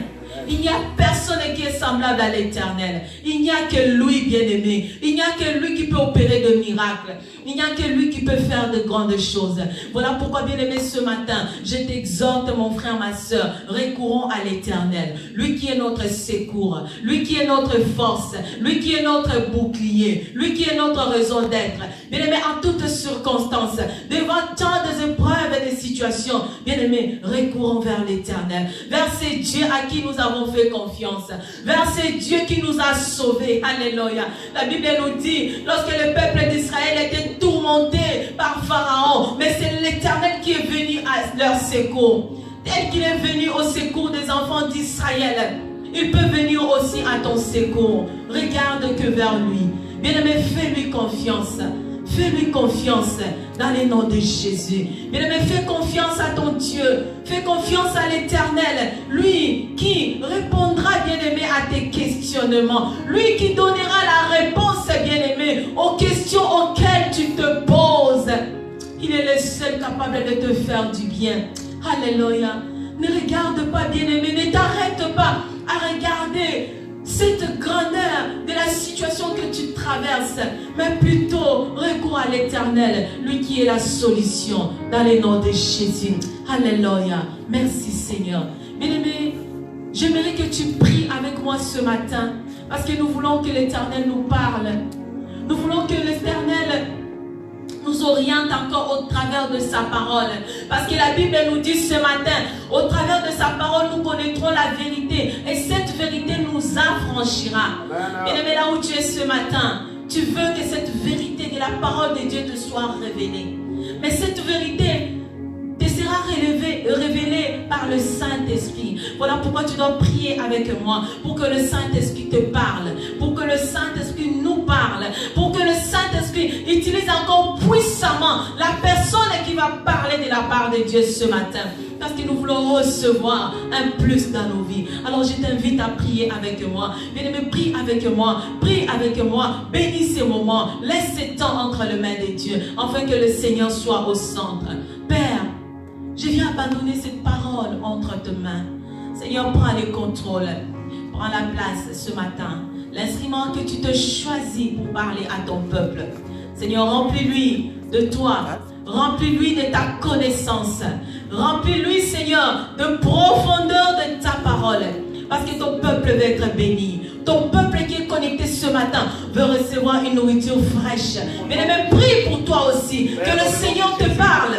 Il n'y a personne qui est semblable à l'Éternel. Il n'y a que lui, bien-aimé. Il n'y a que lui qui peut opérer de miracles. Il n'y a que lui qui peut faire de grandes choses. Voilà pourquoi, bien-aimé, ce matin, je t'exhorte, mon frère, ma soeur, recourons à l'Éternel. Lui qui est notre secours. Lui qui est notre force. Lui qui est notre bouclier. Lui qui est notre raison d'être. Bien-aimé, en toutes circonstances, devant tant d'épreuves et de situations, bien-aimé, recourons vers l'Éternel. Vers ces dieux à qui nous avons fait confiance. Vers ces dieux qui nous a sauvés. Alléluia. La Bible nous dit, lorsque le peuple d'Israël était tourmenté par Pharaon, mais c'est l'Éternel qui est venu à leur secours. Tel qu'il est venu au secours des enfants d'Israël, il peut venir aussi à ton secours. Regarde que vers lui. Bien-aimé, fais-lui confiance. Fais-lui confiance dans le nom de Jésus. Bien-aimé, fais confiance à ton Dieu. Fais confiance à l'Éternel. Lui qui répondra, bien-aimé, à tes questionnements. Lui qui donnera la réponse, bien-aimé, aux questions auxquelles tu te poses. Il est le seul capable de te faire du bien. Alléluia. Ne regarde pas, bien-aimé. Ne t'arrête pas à regarder cette grandeur de la situation que tu traverses, mais plutôt recours à l'Éternel, lui qui est la solution, dans le nom de Jésus. Alléluia. Merci Seigneur. Bien-aimé, j'aimerais que tu pries avec moi ce matin, parce que nous voulons que l'Éternel nous parle. Nous voulons que l'Éternel nous oriente encore au travers de sa parole. Parce que la Bible nous dit ce matin, au travers de sa parole, nous connaîtrons la vérité. Et cette vérité nous affranchira. Bien-aimé, là où tu es ce matin, tu veux que cette vérité de la parole de Dieu te soit révélée. Mais cette vérité te sera révélée par le Saint-Esprit. Voilà pourquoi tu dois prier avec moi, pour que le Saint-Esprit te parle, pour que le Saint-Esprit nous parle, pour que le Saint-Esprit utilise encore puissamment la personne qui va parler de la part de Dieu ce matin. Parce que nous voulons recevoir un plus dans nos vies. Alors je t'invite à prier avec moi. Bien-aimé, prie avec moi. Prie avec moi. Bénis ces moments. Laisse ces temps entre les mains de Dieu, afin que le Seigneur soit au centre. Père, je viens abandonner cette parole entre tes mains. Seigneur, prends le contrôle. Prends la place ce matin. L'instrument que tu te choisis pour parler à ton peuple. Seigneur, remplis-lui de toi. Remplis-lui de ta connaissance. Remplis-lui, Seigneur, de profondeur de ta parole. Parce que ton peuple veut être béni. Ton peuple qui est connecté ce matin veut recevoir une nourriture fraîche. Mais même prie pour toi aussi. Que le Seigneur te parle.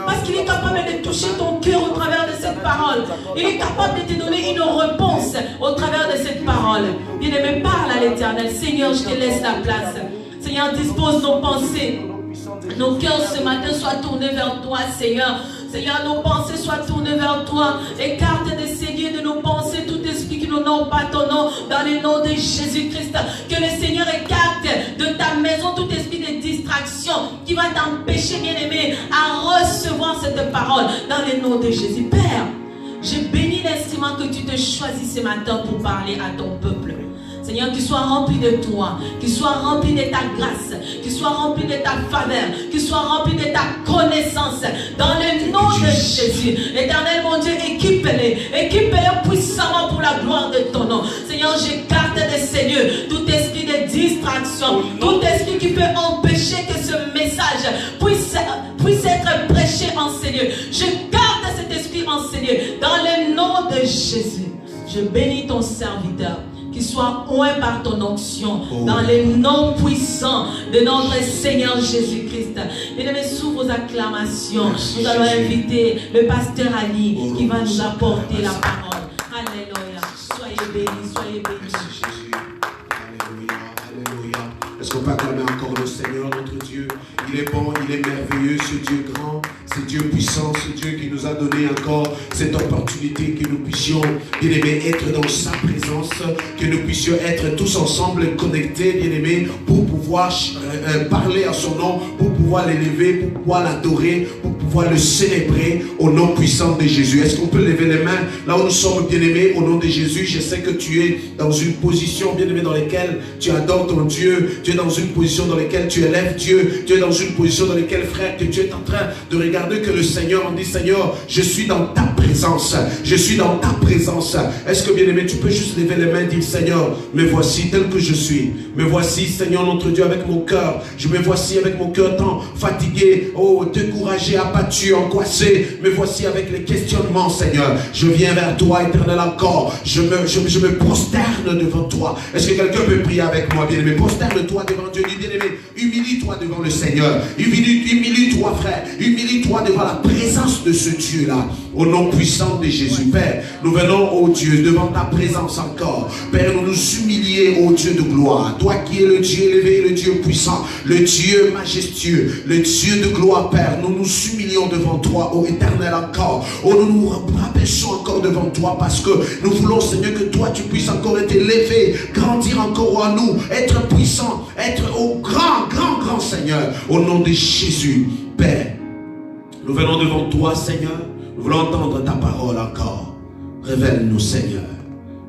Parce qu'il est capable de toucher ton cœur au travers de cette parole. Il est capable de te donner une réponse au travers de cette parole. Bien-aimé, parle à l'Éternel. Seigneur, je te laisse la place. Seigneur, dispose nos pensées. Nos cœurs ce matin soient tournés vers toi, Seigneur. Seigneur, nos pensées soient tournées vers toi. Écarte de Seigneur de nos pensées tout esprit qui n'honore pas ton nom, dans le nom de Jésus-Christ. Que le Seigneur écarte de ta maison tout esprit de distraction qui va t'empêcher, bien-aimé, à recevoir cette parole dans le nom de Jésus. Père, je bénis l'instrument que tu te choisis ce matin pour parler à ton peuple. Seigneur, qu'il soit rempli de toi, qu'il soit rempli de ta grâce, qu'il soit rempli de ta faveur, qu'il soit rempli de ta connaissance, dans le nom de Jésus. Éternel, mon Dieu, équipe-les puissamment pour la gloire de ton nom. Seigneur, j'écarte de ces lieux tout esprit de distraction, tout esprit qui peut empêcher que ce message puisse être prêché en ces lieux. Je garde cet esprit en ces lieux, dans le nom de Jésus. Je bénis ton serviteur, qu'il soit oint par ton onction, dans le nom puissant de notre Seigneur Jésus-Christ. Mesdames, sous vos acclamations, nous allons inviter le pasteur Ali qui va nous apporter la parole. Alléluia. Soyez bénis, soyez bénis. Merci Jésus. Alléluia, alléluia. Est-ce qu'on peut acclamer encore le Seigneur, notre Dieu? Il est bon, il est merveilleux, ce Dieu grand, ce Dieu puissant, ce Dieu qui nous a donné encore cette opportunité que nous puissions, bien-aimés, être dans sa présence, que nous puissions être tous ensemble connectés, bien-aimés, pour pouvoir parler à son nom, pour pouvoir l'élever, pour pouvoir l'adorer, pour pouvoir le célébrer au nom puissant de Jésus. Est-ce qu'on peut lever les mains là où nous sommes, bien-aimés, au nom de Jésus? Je sais que tu es dans une position, bien-aimé, dans laquelle tu adores ton Dieu, tu es dans une position dans laquelle tu élèves Dieu, tu es dans une position dans laquelle, frère, que tu es en train de regarder que le Seigneur, on dit, Seigneur, je suis dans ta présence, je suis dans ta présence. Est-ce que, bien-aimé, tu peux juste lever les mains et dire, Seigneur, me voici tel que je suis, me voici, Seigneur notre Dieu, avec mon cœur, je me voici avec mon cœur tant fatigué, oh, découragé, abattu, angoissé, me voici avec les questionnements, Seigneur, je viens vers toi, éternel encore, je me prosterne devant toi. Est-ce que quelqu'un peut prier avec moi, bien-aimé? Prosterne-toi devant Dieu, dis, bien-aimé, humilie-toi devant le Seigneur, humilie-toi, frère, humilie-toi devant la présence de ce Dieu-là, au nom puissant de Jésus. Père, nous venons, ô Dieu, devant ta présence encore. Père, nous nous humilier, ô Dieu de gloire, toi qui es le Dieu élevé, le Dieu puissant, le Dieu majestueux, le Dieu de gloire, Père, nous nous humilions devant toi, ô éternel encore. Oh, nous nous rabaissons encore devant toi parce que nous voulons, Seigneur, que toi tu puisses encore être élevé, grandir encore en nous, être puissant, être au grand Seigneur, au nom de Jésus. Père, nous venons devant toi, Seigneur, nous voulons entendre ta parole encore. Révèle-nous, Seigneur.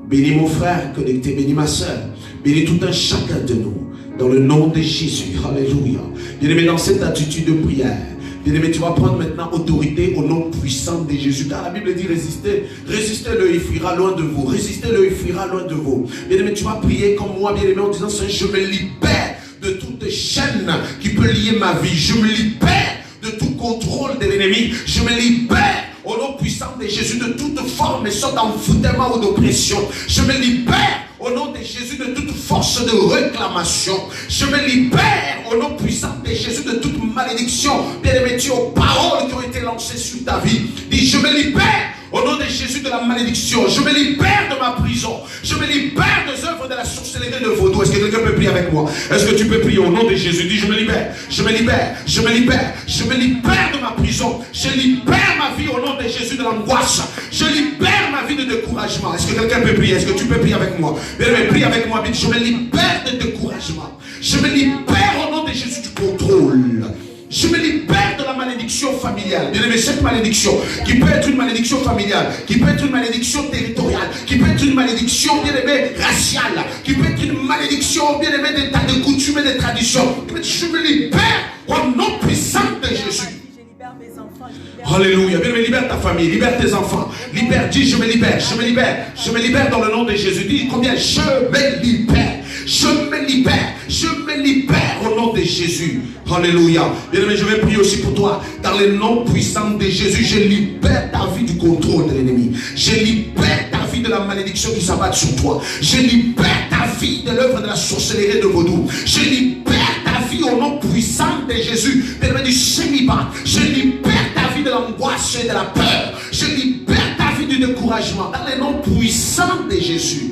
Bénis mon frère connecté, bénis ma soeur, bénis tout un chacun de nous, dans le nom de Jésus. Alléluia. Bien-aimé, dans cette attitude de prière, bien-aimé, tu vas prendre maintenant autorité au nom puissant de Jésus. Car la Bible dit résister. Résistez-le, il fuira loin de vous. Résistez-le, il fuira loin de vous. Bien-aimé, tu vas prier comme moi, bien-aimé, en disant, Seigneur, je me libère de toute chaîne qui peut lier ma vie. Je me libère de tout contrôle de l'ennemi. Je me libère au nom puissant de Jésus de toute forme et sorte d'envoûtement ou d'oppression. Je me libère au nom de Jésus de toute force de réclamation. Je me libère au nom puissant de Jésus de toute malédiction. Bien-aimé, tu aux paroles qui ont été lancées sur ta vie. Dis, je me libère au nom de Jésus de la malédiction. Je me libère de ma prison. Je me libère des œuvres de la sorcellerie de vaudou. Est-ce que quelqu'un peut prier avec moi? Est-ce que tu peux prier au nom de Jésus? Dis, je me libère. Je me libère. Je me libère. Je me libère de ma prison. Je libère ma vie au nom de Jésus de l'angoisse. Je libère ma vie de découragement. Est-ce que quelqu'un peut prier? Est-ce que tu peux prier avec moi? Bien, prie avec moi. Je me libère de découragement. Je me libère au nom de Jésus du contrôle. Je me libère de la malédiction familiale. Bien-aimé, cette malédiction, qui peut être une malédiction familiale, qui peut être une malédiction territoriale, qui peut être une malédiction, bien-aimé, raciale, qui peut être une malédiction, bien-aimé, de coutumes et de traditions. Je me libère au nom puissant de Jésus. Alléluia. Bien-aimé, libère ta famille, libère tes enfants. Libère, dis, je me libère, je me libère. Je me libère dans le nom de Jésus. Dis combien? Je me libère. Je me libère. Je me libère au nom de Jésus. Alléluia. Bien-aimé, je vais prier aussi pour toi. Dans le nom puissant de Jésus, je libère ta vie du contrôle de l'ennemi. Je libère ta vie de la malédiction qui s'abat sur toi. Je libère ta vie de l'œuvre de la sorcellerie de vaudou. Je libère ta vie au nom puissant de Jésus. Bien-aimé, du célibat. Je libère ta vie de l'angoisse et de la peur. Je libère ta vie du découragement. Dans le nom puissant de Jésus.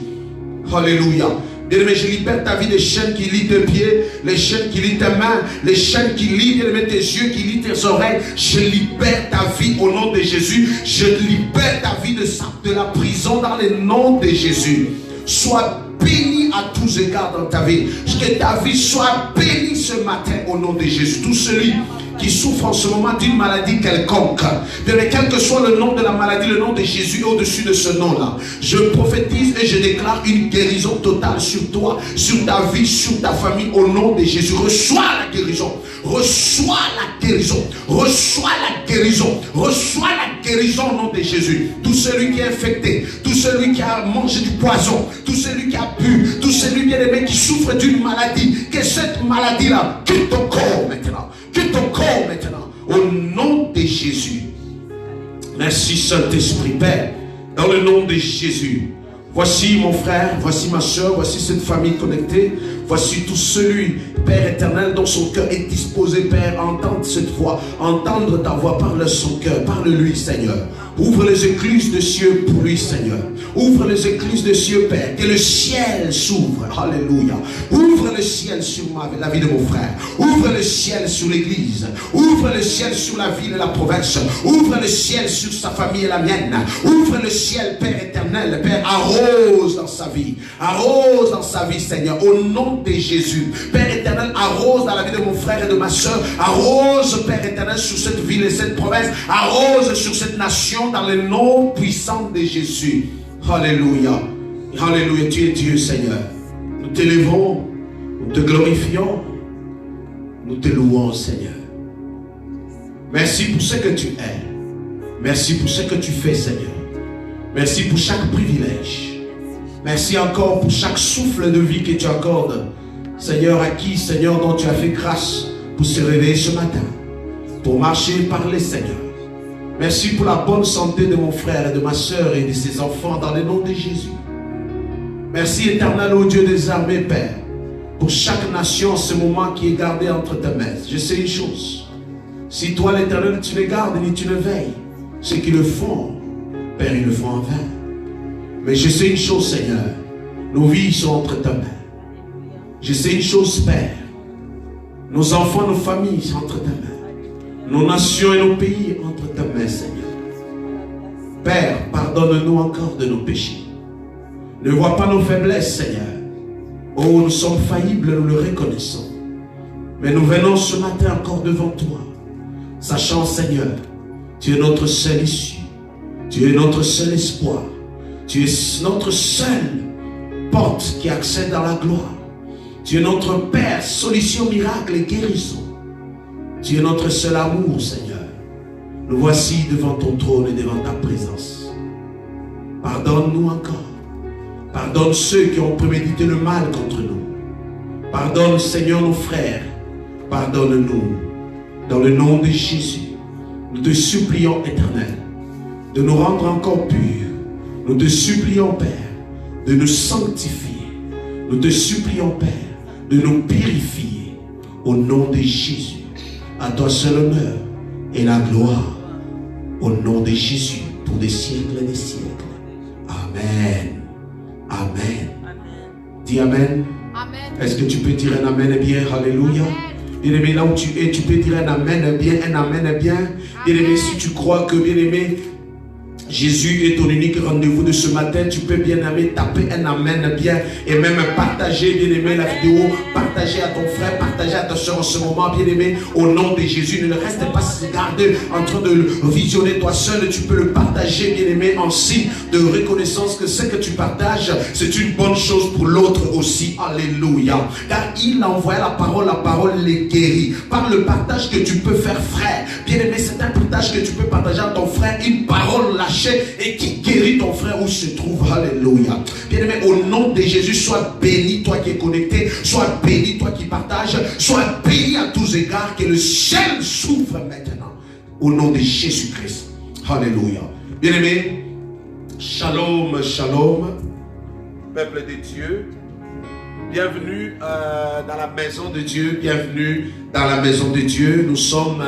Alléluia. Bien-aimé, je libère ta vie des chaînes qui lient tes pieds, les chaînes qui lient tes mains, les chaînes qui lient, bien-aimé, tes yeux, qui lient tes oreilles. Je libère ta vie au nom de Jésus. Je libère ta vie de la prison dans le nom de Jésus. Sois béni à tous égards dans ta vie. Que ta vie soit bénie ce matin au nom de Jésus. Tout celui qui souffre en ce moment d'une maladie quelconque, mais quel que soit le nom de la maladie, le nom de Jésus est au-dessus de ce nom-là. Je prophétise et je déclare une guérison totale sur toi, sur ta vie, sur ta famille, au nom de Jésus. Reçois la guérison. Reçois la guérison. Reçois la guérison. Reçois la guérison au nom de Jésus. Tout celui qui est infecté, tout celui qui a mangé du poison, tout celui qui a bu, tout celui bien-aimé qui souffre d'une maladie, que cette maladie-là quitte ton corps maintenant. Quitte ton corps maintenant. Au nom de Jésus. Merci Saint-Esprit, Père. Dans le nom de Jésus. Voici mon frère, voici ma soeur, voici cette famille connectée. Voici tout celui, Père éternel, dont son cœur est disposé, Père, à entendre cette voix, entendre ta voix, parle son cœur, parle-lui, Seigneur. Ouvre les écluses des cieux pour lui, Seigneur. Ouvre les écluses des cieux, Père. Que le ciel s'ouvre. Alléluia. Ouvre le ciel sur la vie de mon frère. Ouvre le ciel sur l'église. Ouvre le ciel sur la ville et la province. Ouvre le ciel sur sa famille et la mienne. Ouvre le ciel, Père éternel. Père, arrose dans sa vie. Arrose dans sa vie, Seigneur. Au nom de Jésus. Père éternel, arrose dans la vie de mon frère et de ma soeur. Arrose, Père éternel, sur cette ville et cette province. Arrose sur cette nation. Dans le nom puissant de Jésus. Alléluia. Alléluia. Tu es Dieu, Seigneur. Nous t'élevons, nous te glorifions, nous te louons, Seigneur. Merci pour ce que tu es. Merci pour ce que tu fais, Seigneur. Merci pour chaque privilège. Merci encore pour chaque souffle de vie que tu accordes, Seigneur, à qui, Seigneur, dont tu as fait grâce pour se réveiller ce matin, pour marcher et parler, Seigneur. Merci pour la bonne santé de mon frère et de ma soeur et de ses enfants dans le nom de Jésus. Merci éternel, ô Dieu des armées, Père, pour chaque nation en ce moment qui est gardée entre tes mains. Je sais une chose. Si toi l'éternel tu les gardes ni tu ne veilles, ceux qui le font, Père, ils le font en vain. Mais je sais une chose, Seigneur. Nos vies sont entre tes mains. Je sais une chose, Père. Nos enfants, nos familles sont entre tes mains. Nos nations et nos pays entre tes mains, Seigneur. Père, pardonne-nous encore de nos péchés. Ne vois pas nos faiblesses, Seigneur. Oh, nous sommes faillibles, nous le reconnaissons. Mais nous venons ce matin encore devant toi, sachant, Seigneur, tu es notre seule issue. Tu es notre seul espoir. Tu es notre seule porte qui accède dans la gloire. Tu es notre Père, solution, miracle et guérison. Tu es notre seul amour, Seigneur. Nous voici devant ton trône et devant ta présence. Pardonne-nous encore. Pardonne ceux qui ont prémédité le mal contre nous. Pardonne, Seigneur, nos frères. Pardonne-nous. Dans le nom de Jésus, nous te supplions, Éternel, de nous rendre encore purs. Nous te supplions, Père, de nous sanctifier. Nous te supplions, Père, de nous purifier. Au nom de Jésus. À toi seul l'honneur et la gloire, au nom de Jésus, pour des siècles et des siècles. Amen. Amen. Dis Amen. Est-ce que tu peux dire un Amen bien? Alléluia. Bien-aimé, là où tu es, tu peux dire un Amen bien, un Amen bien. Bien-aimé, si tu crois que, bien-aimé, Jésus est ton unique rendez-vous de ce matin, tu peux bien aimer taper un amen bien et même partager bien aimé la vidéo, partager à ton frère, partager à ta soeur en ce moment bien aimé au nom de Jésus. Ne reste pas gardé en train de visionner toi seul, tu peux le partager bien aimé en signe de reconnaissance que ce que tu partages c'est une bonne chose pour l'autre aussi. Alléluia. Car il a envoyé la parole les guérit. Par le partage que tu peux faire frère, bien aimé, c'est un partage que tu peux partager à ton frère, une parole lâchée et qui guérit ton frère où se trouve. Alléluia. Bien-aimé, au nom de Jésus, sois béni toi qui es connecté, sois béni toi qui partages, sois béni à tous égards, que le ciel s'ouvre maintenant au nom de Jésus-Christ. Alléluia. Bien-aimé, shalom, shalom, peuple de Dieu. Bienvenue dans la maison de Dieu, bienvenue dans la maison de Dieu. Nous sommes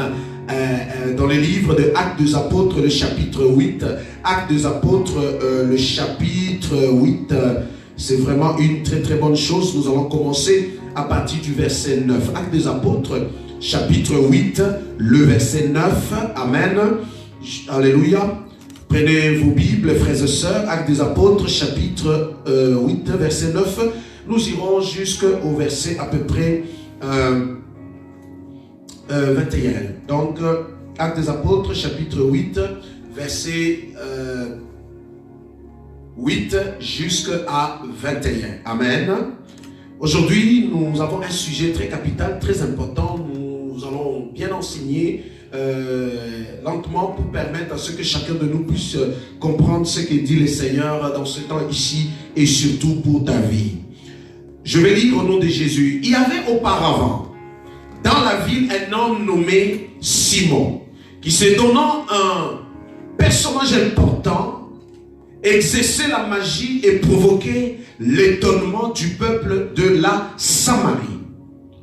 dans le livre de Actes des Apôtres, le chapitre 8. Actes des Apôtres, le chapitre 8, c'est vraiment une très très bonne chose. Nous allons commencer à partir du verset 9. Actes des Apôtres, chapitre 8, le verset 9. Amen. Alléluia. Prenez vos Bibles, frères et sœurs. Actes des Apôtres, chapitre 8, verset 9. Nous irons jusqu'au verset à peu près 21. Donc, Actes des Apôtres, chapitre 8, verset 8 jusqu'à 21. Amen. Aujourd'hui, nous avons un sujet très capital, très important. Nous allons bien enseigner lentement pour permettre à ce que chacun de nous puisse comprendre ce que dit le Seigneur dans ce temps ici et surtout pour ta vie. Je vais lire au nom de Jésus. Il y avait auparavant dans la ville un homme nommé Simon, qui se donnant un personnage important, exerçait la magie et provoquait l'étonnement du peuple de la Samarie.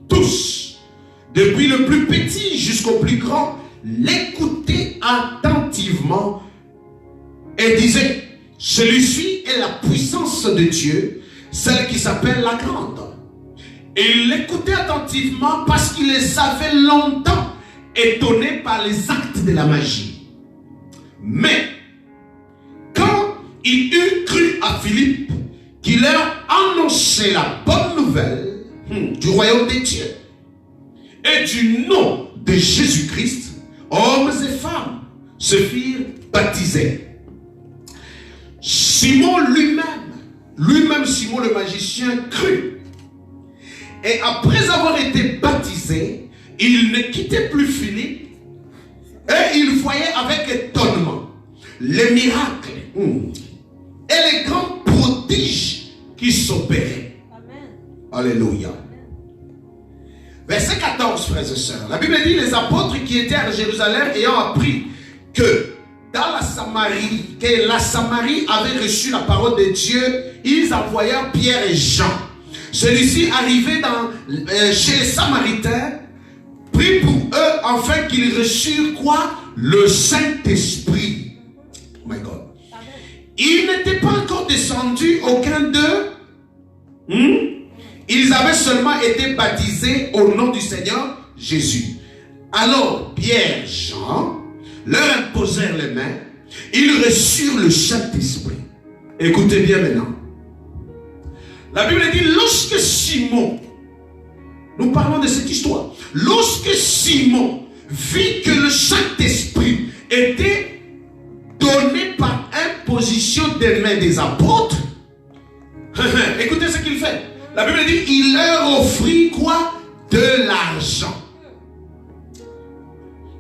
Tous, depuis le plus petit jusqu'au plus grand, l'écoutaient attentivement et disaient, celui-ci est la puissance de Dieu, celle qui s'appelle la grande. Et ils l'écoutaient attentivement parce qu'ils les avaient longtemps étonnés par les actes de la magie. Mais quand il eut cru à Philippe, qui leur annonçait la bonne nouvelle du royaume des dieux et du nom de Jésus-Christ, hommes et femmes se firent baptiser. Simon lui-même Simon le magicien crut. Et après avoir été baptisé, il ne quittait plus Philippe et il voyait avec étonnement les miracles et les grands prodiges qui s'opéraient. Alléluia. Verset 14, frères et sœurs. La Bible dit, les apôtres qui étaient à Jérusalem ayant appris que dans la Samarie, que la Samarie avait reçu la parole de Dieu, ils envoyèrent Pierre et Jean. Celui-ci arrivé chez les Samaritains, prit pour eux afin qu'ils reçurent quoi? Le Saint-Esprit. Oh my God. Il n'était pas encore descendu, aucun d'eux. Ils avaient seulement été baptisés au nom du Seigneur Jésus. Alors Pierre et Jean leur imposèrent les mains. Ils reçurent le Saint-Esprit. Écoutez bien maintenant. La Bible dit, lorsque Simon, nous parlons de cette histoire, lorsque Simon vit que le Saint-Esprit était donné par imposition des mains des apôtres, écoutez ce qu'il fait. La Bible dit, il leur offrit quoi? De l'argent.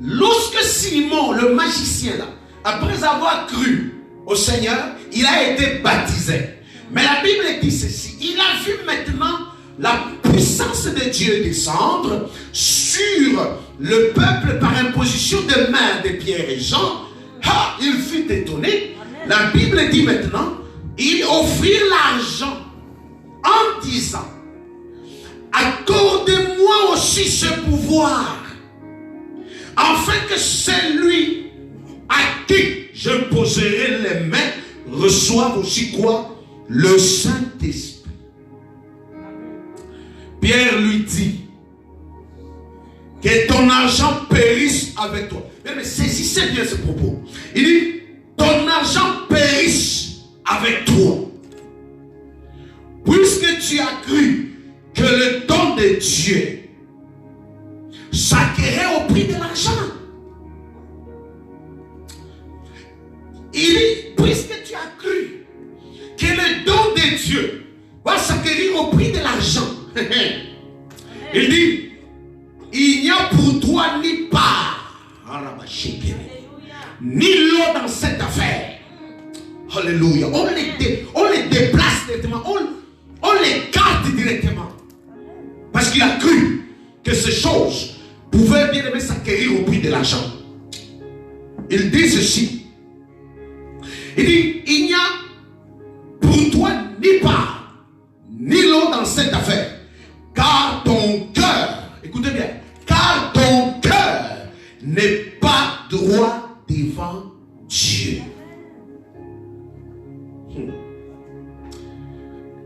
Lorsque Simon, le magicien là, après avoir cru au Seigneur, il a été baptisé. Mais la Bible dit ceci, il a vu maintenant la puissance de Dieu descendre sur le peuple par imposition de main de Pierre et Jean. Ah, il fut étonné. La Bible dit maintenant, il offrit l'argent en disant, accordez-moi aussi ce pouvoir, afin que celui à qui je poserai les mains reçoive aussi quoi? Le Saint-Esprit. Pierre lui dit, que ton argent périsse avec toi. Mais saisissez bien ce propos. Il dit, ton argent périsse avec toi. Puisque tu as cru que le don de Dieu s'acquérait au prix de l'argent. Il dit, puisque tu as cru que le don de Dieu va s'acquérir au prix de l'argent. Il dit, il n'y a pour toi ni part, ni lot dans cette affaire. Alléluia. On les déplace directement, on les garde directement. Parce qu'il a cru que ces choses pouvaient bien aimer s'acquérir au prix de l'argent. Il dit ceci. Il dit, il n'y a pour toi ni part, ni lot dans cette affaire. Car ton cœur, écoutez bien, car ton cœur n'est pas droit devant Dieu.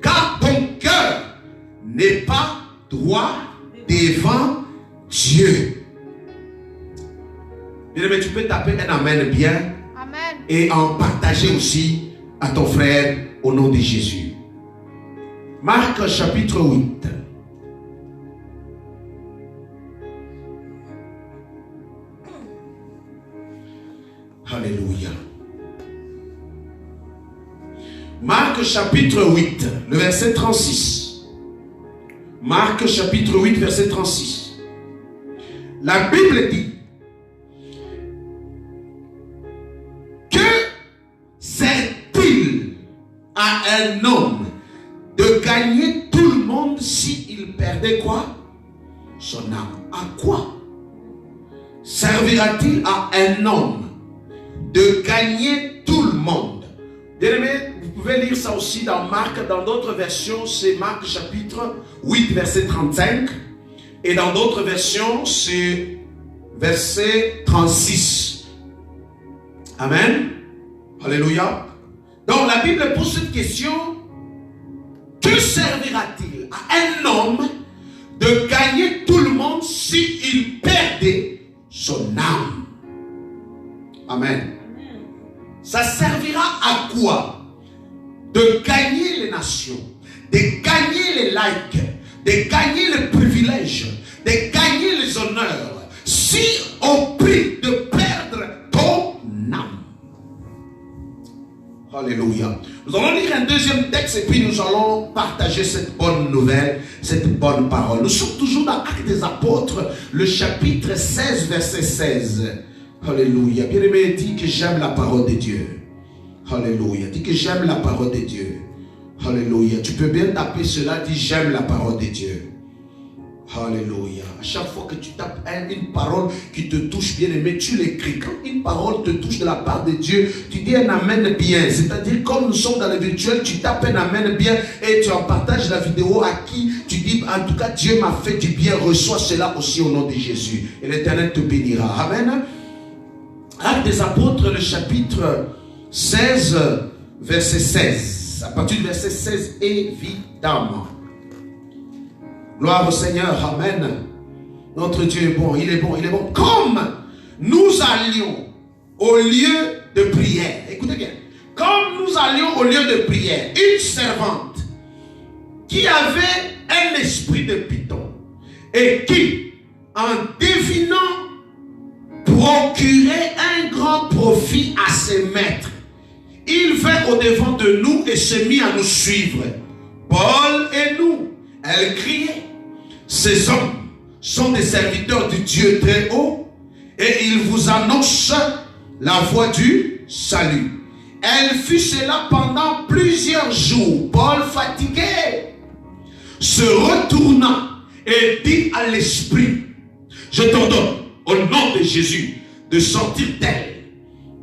Car ton cœur n'est pas droit devant Dieu. Mais tu peux taper un amen bien. Amen. Et en partager aussi à ton frère au nom de Jésus. Marc chapitre 8. Alléluia. Marc chapitre 8, le verset 36. Marc chapitre 8, verset 36. La Bible dit, que sert-il à un homme de gagner tout le monde s'il perdait quoi? Son âme. À quoi servira-t-il à un homme de gagner tout le monde? Bien aimé, vous pouvez lire ça aussi dans Marc. Dans d'autres versions, c'est Marc chapitre 8, verset 35. Et dans d'autres versions, c'est verset 36. Amen. Alléluia. Donc la Bible pose cette question. Que servira-t-il à un homme de gagner tout le monde s'il perdait son âme? Amen. Ça servira à quoi? De gagner les nations, de gagner les likes, de gagner les privilèges, de gagner les honneurs, si au prix de perdre ton âme. Alléluia. Nous allons lire un deuxième texte et puis nous allons partager cette bonne nouvelle, cette bonne parole. Nous sommes toujours dans Actes des Apôtres, le chapitre 16, verset 16. Alléluia. Bien-aimé, dis que j'aime la parole de Dieu. Alléluia. Dis que j'aime la parole de Dieu. Alléluia. Tu peux bien taper cela, dis j'aime la parole de Dieu. Alléluia. À chaque fois que tu tapes une parole qui te touche, bien aimé, tu l'écris. Quand une parole te touche de la part de Dieu, tu dis un amen bien. C'est-à-dire, comme nous sommes dans le virtuel, tu tapes un amen bien et tu en partages la vidéo à qui tu dis, en tout cas, Dieu m'a fait du bien, reçois cela aussi au nom de Jésus. Et l'Éternel te bénira. Amen. Actes des Apôtres, le chapitre 16, verset 16. À partir du verset 16, évidemment. Gloire au Seigneur, amen. Notre Dieu est bon, il est bon, il est bon. Comme nous allions au lieu de prière, écoutez bien, comme nous allions au lieu de prière, une servante qui avait un esprit de python et qui, en devinant, procurait un grand profit à ses maîtres, il vint au-devant de nous et se mit à nous suivre. Paul et nous, elle criait. Ces hommes sont des serviteurs du Dieu très haut et ils vous annoncent la voie du salut. Elle fit cela pendant plusieurs jours. Paul, fatigué, se retourna et dit à l'esprit, je t'ordonne au nom de Jésus de sortir d'elle.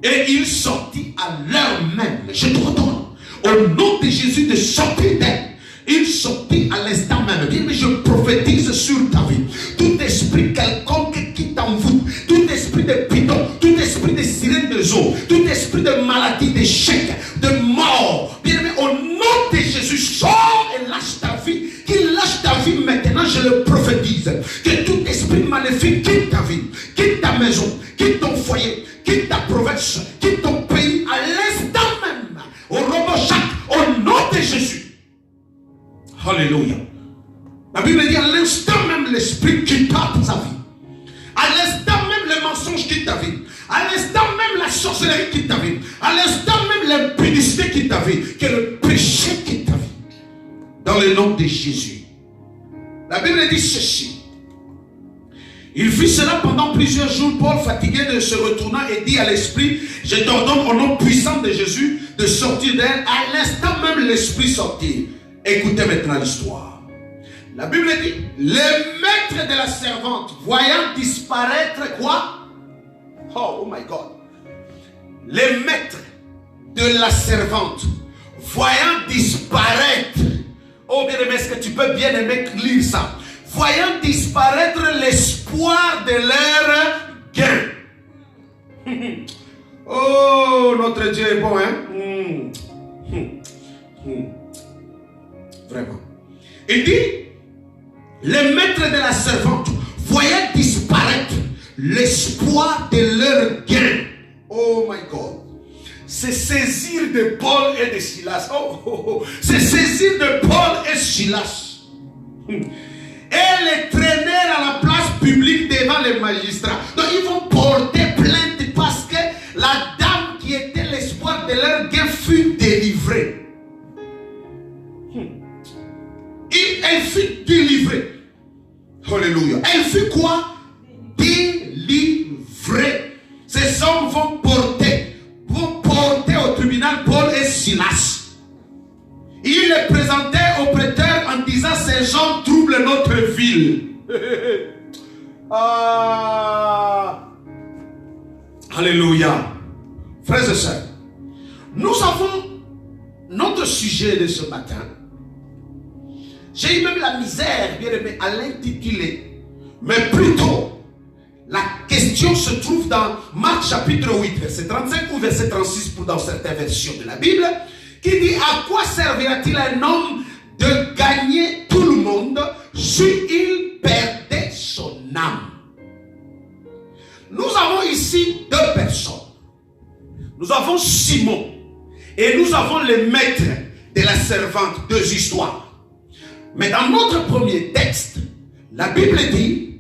Et il sortit à l'heure même. Je t'ordonne au nom de Jésus de sortir d'elle. Il sortit à l'instant même. Bien, mais je prophétise sur ta vie. Tout esprit quelconque qui t'envoûte, tout esprit de python, tout esprit de sirène de eau, tout esprit de maladie, d'échec, de mort. Bien, mais au nom de Jésus, sors et lâche ta vie. Qu'il lâche ta vie maintenant, je le prophétise. Que tout esprit maléfique quitte ta vie, quitte ta maison, quitte ton foyer, quitte ta province, quitte ton pays à l'instant même. Au Robochac, au nom de Jésus. Alléluia. La Bible dit à l'instant même l'esprit quitta ta vie. À l'instant même le mensonge quitte ta vie. À l'instant même la sorcellerie quitte ta vie. À l'instant même l'impudicité quitte ta vie. Que le péché quitte ta vie. Dans le nom de Jésus. La Bible dit ceci. Il fit cela pendant plusieurs jours. Paul, fatigué, de se retourna et dit à l'esprit, je t'ordonne au nom puissant de Jésus de sortir d'elle. À l'instant même l'esprit sortit. Écoutez maintenant l'histoire. La Bible dit, le maître de la servante, voyant disparaître quoi? Oh my God. Le maître de la servante, voyant disparaître. Oh bien aimé, est-ce que tu peux bien aimer lire ça? Voyant disparaître l'espoir de leur gain. Oh, notre Dieu est bon, hein? Vraiment. Il dit, le maître de la servante voyait disparaître l'espoir de leur gain. Oh my God. C'est saisir de Paul et de Silas. C'est saisir de Paul et Silas. Et les traîner à la place publique devant les magistrats. Donc ils vont porter plainte parce que la dame qui était l'espoir de leur gain fut délivrée. Elle fut délivrée. Alléluia. Elle fut quoi? Délivrée. Ces hommes vont porter au tribunal Paul et Silas. Ils les présentaient au prêteur en disant, ces gens troublent notre ville. Alléluia. Frères et sœurs, nous avons notre sujet de ce matin, j'ai eu même la misère, bien aimé, à l'intituler, mais plutôt, la question se trouve dans Marc chapitre 8, verset 35 ou verset 36 pour dans certaines versions de la Bible, qui dit: à quoi servira-t-il un homme de gagner tout le monde s'il perdait son âme? Nous avons ici deux personnes. Nous avons Simon et nous avons le maître de la servante, deux histoires. Mais dans notre premier texte, la Bible dit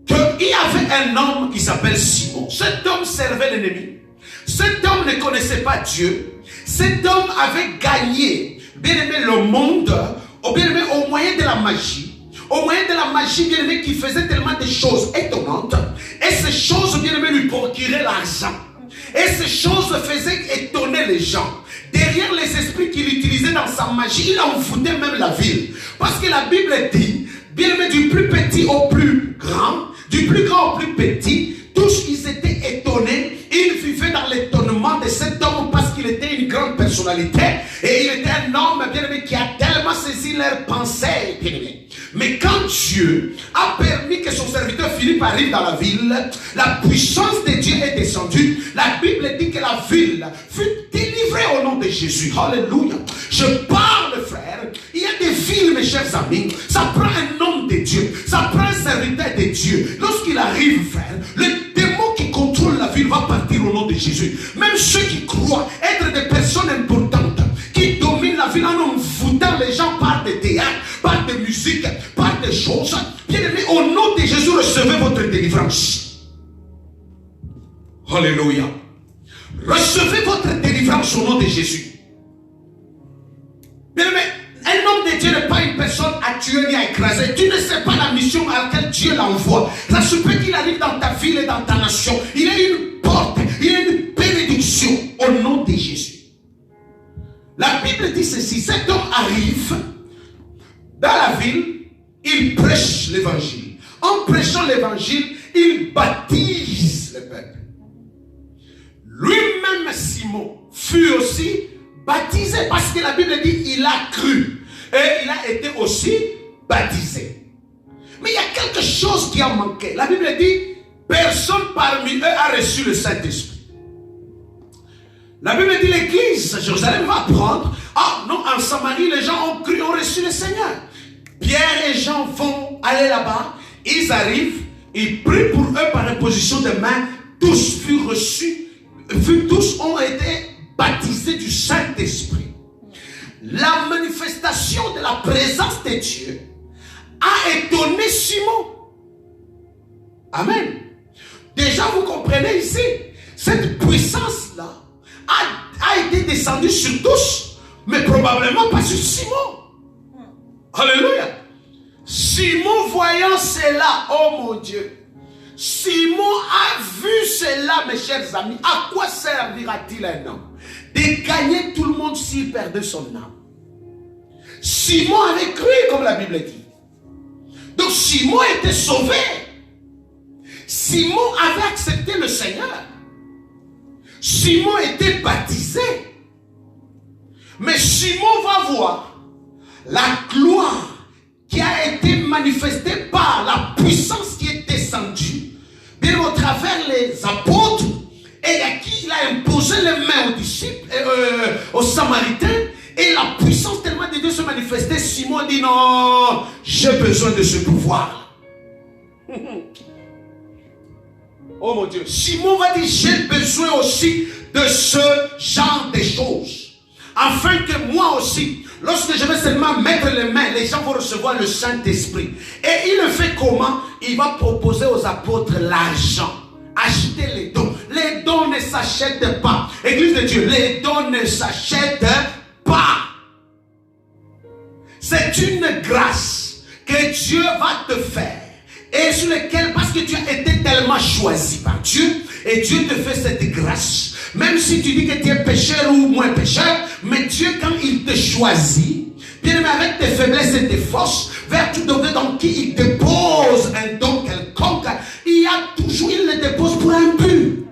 qu'il y avait un homme qui s'appelle Simon. Cet homme servait l'ennemi. Cet homme ne connaissait pas Dieu. Cet homme avait gagné, bien aimé, le monde, bien aimé, au moyen de la magie. Au moyen de la magie, bien aimé, qui faisait tellement de choses étonnantes. Et ces choses, bien aimé, lui procuraient l'argent. Et ces choses faisaient étonner les gens. Derrière les esprits qu'il utilisait dans sa magie, il envoûtait même la ville. Parce que la Bible dit, bien aimé, du plus petit au plus grand, du plus grand au plus petit, tous ils étaient étonnés. Ils vivaient dans l'étonnement de cet homme parce qu'il était une grande personnalité. Et il était un homme, bien aimé, qui a tellement saisi leurs pensées, bien aimé. Mais quand Dieu a permis que son serviteur Philippe arrive dans la ville, la puissance de Dieu est descendue. La Bible dit que la ville fut délivrée au nom de Jésus. Alléluia. Je parle, frère. Il y a des villes, mes chers amis. Ça prend un homme de Dieu. Ça prend un serviteur de Dieu. Lorsqu'il arrive, frère, le démon qui contrôle la ville va partir au nom de Jésus. Même ceux qui croient être des personnes importantes, qui dominent la ville en envoûtant les gens par des théâtres, par des musiques, par des choses. Bien aimé, au nom de Jésus, recevez votre délivrance. Alléluia. Recevez votre délivrance au nom de Jésus. Bien aimé, un homme de Dieu n'est pas une personne à tuer ni à écraser. Tu ne sais pas la mission à laquelle Dieu l'envoie. Ça se peut qu'il arrive dans ta ville et dans ta nation. Il y a une porte, il y a une bénédiction au nom de Jésus. La Bible dit ceci: cet homme arrive dans la ville, il prêche l'évangile. En prêchant l'évangile, il baptise le peuple. Lui-même, Simon, fut aussi baptisé parce que la Bible dit il a cru et il a été aussi baptisé. Mais il y a quelque chose qui a manqué. La Bible dit personne parmi eux a reçu le Saint-Esprit. La Bible dit l'église, Jérusalem va apprendre. Ah non, en Samarie, les gens ont cru, ont reçu le Seigneur. Pierre et Jean vont aller là-bas. Ils arrivent, ils prient pour eux par imposition de main. Tous furent reçus, tous ont été baptisés du Saint-Esprit. La manifestation de la présence de Dieu a étonné Simon. Amen. Déjà, vous comprenez ici, cette puissance-là a été descendue sur tous, mais probablement pas sur Simon. Alléluia. Simon voyant cela, oh mon Dieu, Simon a vu cela, mes chers amis. À quoi servira-t-il un homme de gagner tout le monde s'il perdait son âme? Simon avait cru, comme la Bible dit. Donc Simon était sauvé. Simon avait accepté le Seigneur. Simon était baptisé. Mais Simon va voir la gloire qui a été manifestée par la puissance qui est descendue, bien au travers les apôtres, et à qui il a imposé les mains aux disciples, aux Samaritains, et la puissance tellement de Dieu se manifestait. Simon dit non, j'ai besoin de ce pouvoir. Oh mon Dieu, Simon va dire j'ai besoin aussi de ce genre de choses, afin que moi aussi, lorsque je vais seulement mettre les mains, les gens vont recevoir le Saint-Esprit. Et il le fait comment? Il va proposer aux apôtres l'argent. Acheter les dons. Les dons ne s'achètent pas. Église de Dieu, les dons ne s'achètent pas. C'est une grâce que Dieu va te faire. Et sur lequel, parce que tu as été tellement choisi par Dieu, et Dieu te fait cette grâce. Même si tu dis que tu es pécheur ou moins pécheur, mais Dieu, quand il te choisit, bien aimé, avec tes faiblesses et tes forces, vers tout degré dans qui il dépose un don quelconque, il le dépose pour un but.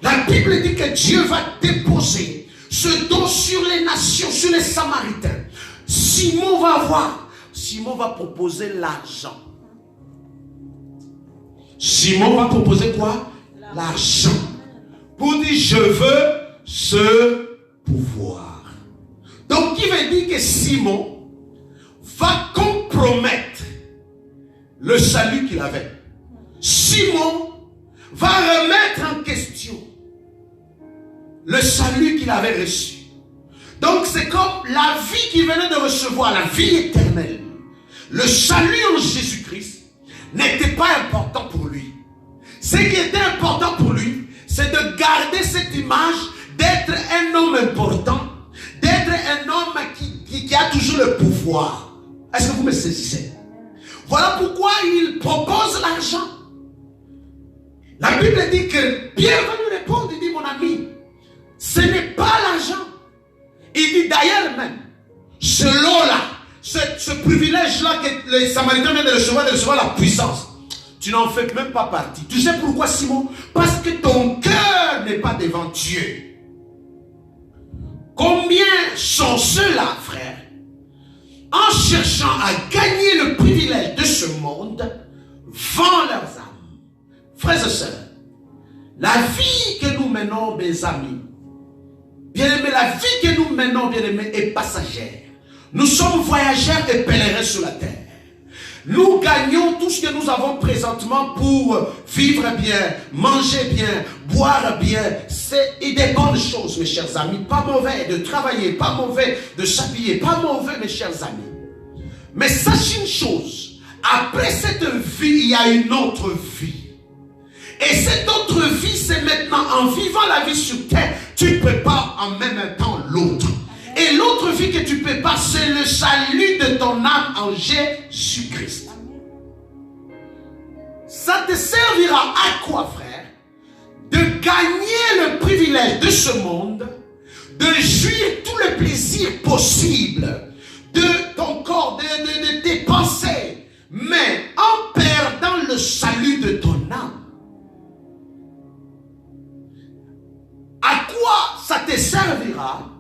La Bible dit que Dieu va déposer ce don sur les nations, sur les Samaritains. Simon va proposer l'argent. Simon va proposer quoi? L'argent. Pour dire, je veux ce pouvoir. Donc, il veut dire que Simon va compromettre le salut qu'il avait. Simon va remettre en question le salut qu'il avait reçu. Donc, c'est comme la vie qu'il venait de recevoir, la vie éternelle. Le salut en Jésus-Christ n'était pas important pour lui. Ce qui était important pour lui, c'est de garder cette image d'être un homme important, d'être un homme qui a toujours le pouvoir. Est-ce que vous me saisissez? Voilà pourquoi il propose l'argent. La Bible dit que Pierre va lui répondre, il dit, mon ami, ce n'est pas l'argent. Il dit d'ailleurs même, ce privilège-là que les Samaritains viennent de recevoir la puissance, tu n'en fais même pas partie. Tu sais pourquoi, Simon? Parce que ton cœur n'est pas devant Dieu. Combien sont ceux-là, frère, en cherchant à gagner le privilège de ce monde, vendent leurs âmes? Frères et sœurs, la vie que nous menons, mes amis, bien-aimés, la vie que nous menons, bien-aimés, est passagère. Nous sommes voyageurs et pèlerins sur la terre. Nous gagnons tout ce que nous avons présentement pour vivre bien, manger bien, boire bien. C'est des bonnes choses, mes chers amis. Pas mauvais de travailler, pas mauvais de s'habiller, pas mauvais, mes chers amis. Mais sachez une chose, après cette vie, il y a une autre vie. Et cette autre vie, c'est maintenant, en vivant la vie sur terre, tu prépares en même temps l'autre. Et l'autre vie que tu prépares, c'est le salut de ton âme en Jésus-Christ. Ça te servira à quoi, frère? De gagner le privilège de ce monde, de jouir tout le plaisir possible de ton corps, de tes pensées, mais en perdant le salut de ton âme. À quoi ça te servira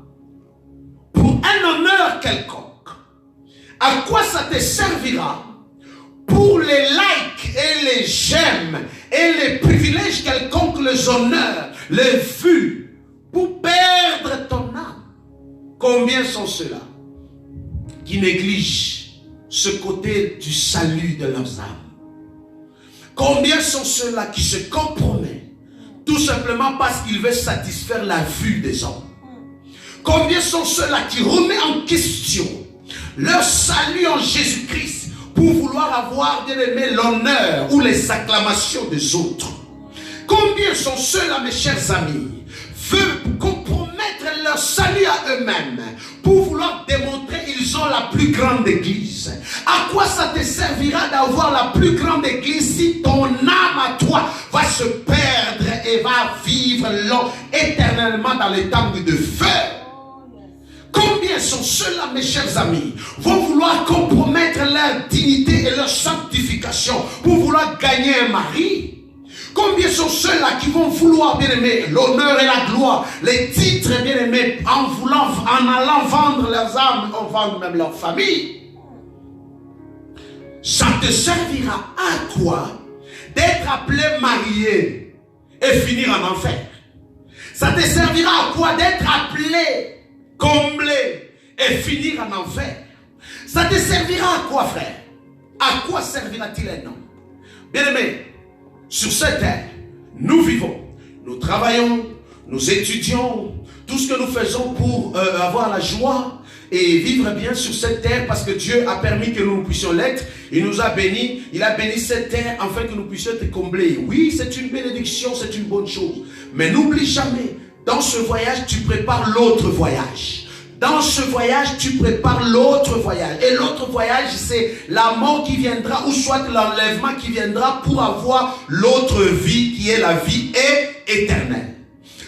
pour un honneur quelconque? À quoi ça te servira pour les likes et les j'aime et les privilèges quelconques, les honneurs, les vues, pour perdre ton âme? Combien sont ceux-là qui négligent ce côté du salut de leurs âmes? Combien sont ceux-là qui se compromettent tout simplement parce qu'ils veulent satisfaire la vue des hommes? Combien sont ceux-là qui remettent en question leur salut en Jésus-Christ pour vouloir avoir, bien aimé, l'honneur ou les acclamations des autres? Combien sont ceux-là, mes chers amis, veulent compromettre leur salut à eux-mêmes pour vouloir démontrer qu'ils ont la plus grande église? À quoi ça te servira d'avoir la plus grande église si ton âme à toi va se perdre et va vivre éternellement dans les temps de feu? Combien sont ceux-là, mes chers amis, vont vouloir compromettre leur dignité et leur sanctification pour vouloir gagner un mari? Combien sont ceux-là qui vont vouloir, bien aimer, l'honneur et la gloire, les titres, bien aimés, en allant vendre leurs âmes, en vendant même leur famille? Ça te servira à quoi d'être appelé marié et finir en enfer? Ça te servira à quoi d'être appelé comblé et finir en enfer? Ça te servira à quoi, frère? À quoi servira-t-il un homme? Bien aimé, sur cette terre, nous vivons, nous travaillons, nous étudions, tout ce que nous faisons pour avoir la joie et vivre bien sur cette terre, parce que Dieu a permis que nous puissions l'être. Il nous a bénis, il a béni cette terre afin que nous puissions être comblés. Oui, c'est une bénédiction, c'est une bonne chose. Mais n'oublie jamais, dans ce voyage, tu prépares l'autre voyage. Dans ce voyage, tu prépares l'autre voyage. Et l'autre voyage, c'est la mort qui viendra, ou soit l'enlèvement qui viendra pour avoir l'autre vie qui est la vie éternelle.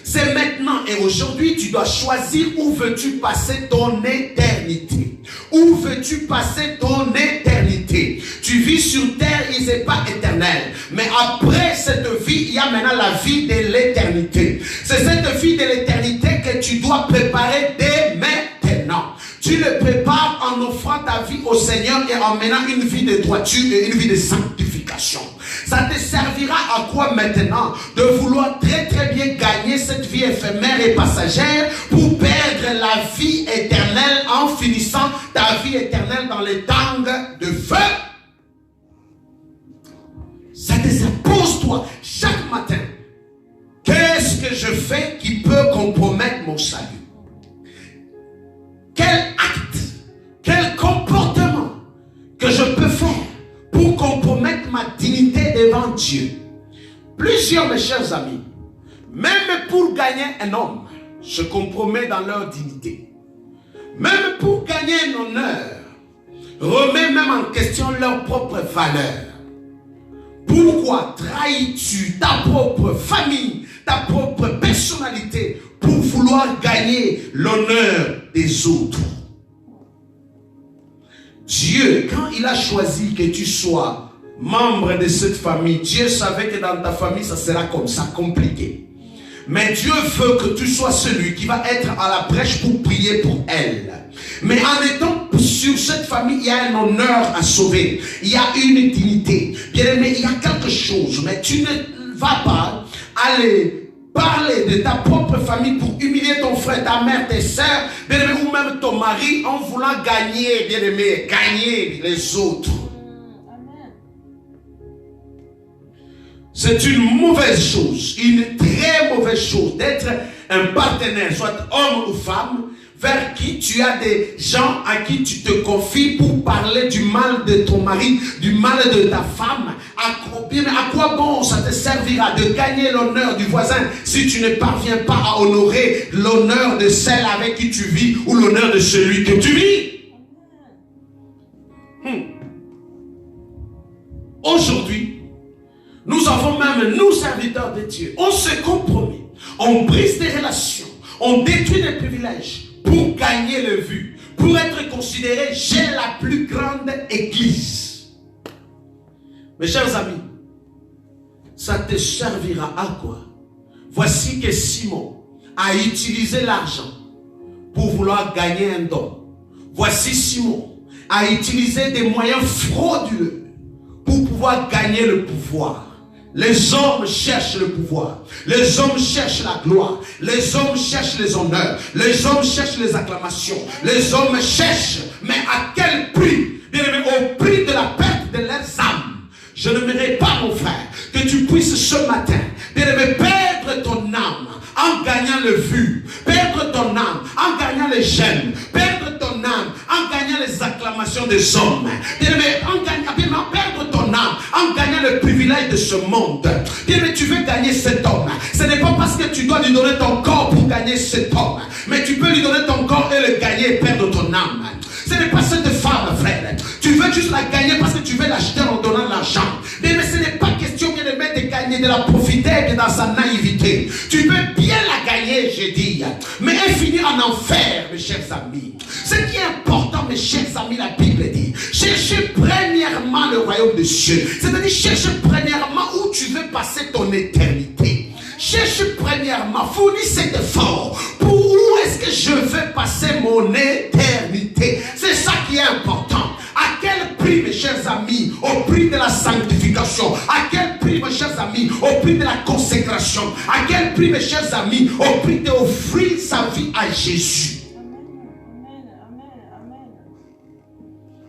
C'est maintenant et aujourd'hui, tu dois choisir où veux-tu passer ton éternité. Où veux-tu passer ton éternité? Tu vis sur terre, il n'est pas éternel. Mais après cette vie, il y a maintenant la vie de l'éternité. C'est cette vie de l'éternité que tu dois préparer dès maintenant. Tu le prépares en offrant ta vie au Seigneur et en menant une vie de droiture et une vie de sanctification. Ça te servira à quoi maintenant? De vouloir très très bien gagner cette vie éphémère et passagère pour perdre la vie éternelle en finissant ta vie éternelle dans les tangs de feu. Ça te pose-toi chaque matin. Qu'est-ce que je fais qui peut compromettre mon salut? Quel acte, quel comportement que je peux faire pour compromettre ma dignité devant Dieu? Plusieurs, mes chers amis, même pour gagner un homme, se compromettent dans leur dignité. Même pour gagner un honneur, remet même en question leur propre valeur. Pourquoi trahis-tu ta propre famille, ta propre personnalité pour vouloir gagner l'honneur des autres? Dieu, quand il a choisi que tu sois membre de cette famille, Dieu savait que dans ta famille, ça sera comme ça, compliqué. Mais Dieu veut que tu sois celui qui va être à la brèche pour prier pour elle. Mais en étant sur cette famille, il y a un honneur à sauver. Il y a une dignité. Bien aimé, il y a quelque chose. Mais tu ne vas pas aller parler de ta propre famille pour humilier ton frère, ta mère, tes sœurs, bien aimé, ou même ton mari en voulant gagner, bien aimé, gagner les autres. C'est une mauvaise chose, une très mauvaise chose d'être un partenaire, soit homme ou femme, vers qui tu as des gens à qui tu te confies pour parler du mal de ton mari, du mal de ta femme. À quoi bon ça te servira de gagner l'honneur du voisin si tu ne parviens pas à honorer l'honneur de celle avec qui tu vis ou l'honneur de celui que tu vis? Aujourd'hui, nous avons même, nous serviteurs de Dieu, on se compromet, on brise des relations, on détruit des privilèges pour gagner le vu, pour être considéré, j'ai la plus grande église. Mes chers amis, ça te servira à quoi? Voici que Simon a utilisé l'argent pour vouloir gagner un don. Voici Simon a utilisé des moyens frauduleux pour pouvoir gagner le pouvoir. Les hommes cherchent le pouvoir. Les hommes cherchent la gloire. Les hommes cherchent les honneurs. Les hommes cherchent les acclamations. Les hommes cherchent, mais à quel prix? Bien aimé, au prix de la perte de leurs âmes. Je n'aimerais pas, mon frère, que tu puisses ce matin, bien aimé, perdre ton âme en gagnant le vu, perdre ton âme en gagnant les gemmes, perdre ton âme en gagnant les acclamations des hommes, bien aimé, perdre ton âme en gagnant le privilège de ce monde. Bien aimé, tu veux gagner cet homme. Ce n'est pas parce que tu dois lui donner ton corps pour gagner cet homme, mais tu peux lui donner ton corps et le gagner et perdre ton âme. Ce n'est pas cette femme, frère. Tu veux juste la gagner parce que tu veux l'acheter en donnant l'argent. Mais ce n'est pas question bien aimé de gagner, de la profiter dans sa naïveté. Tu peux bien la gagner, je dis, mais elle finit en enfer, mes chers amis. Ce qui est important, mes chers amis, la Bible dit, cherchez premièrement le royaume de Dieu. C'est-à-dire, cherche premièrement où tu veux passer ton éternité. Cherche premièrement, fournis cet effort pour où est-ce que je veux passer mon éternité. C'est ça qui est important. À quel prix, mes chers amis? Au prix de la sanctification. À quel prix, mes chers amis? Au prix de la consécration. À quel prix, mes chers amis? Au prix d'offrir sa vie à Jésus.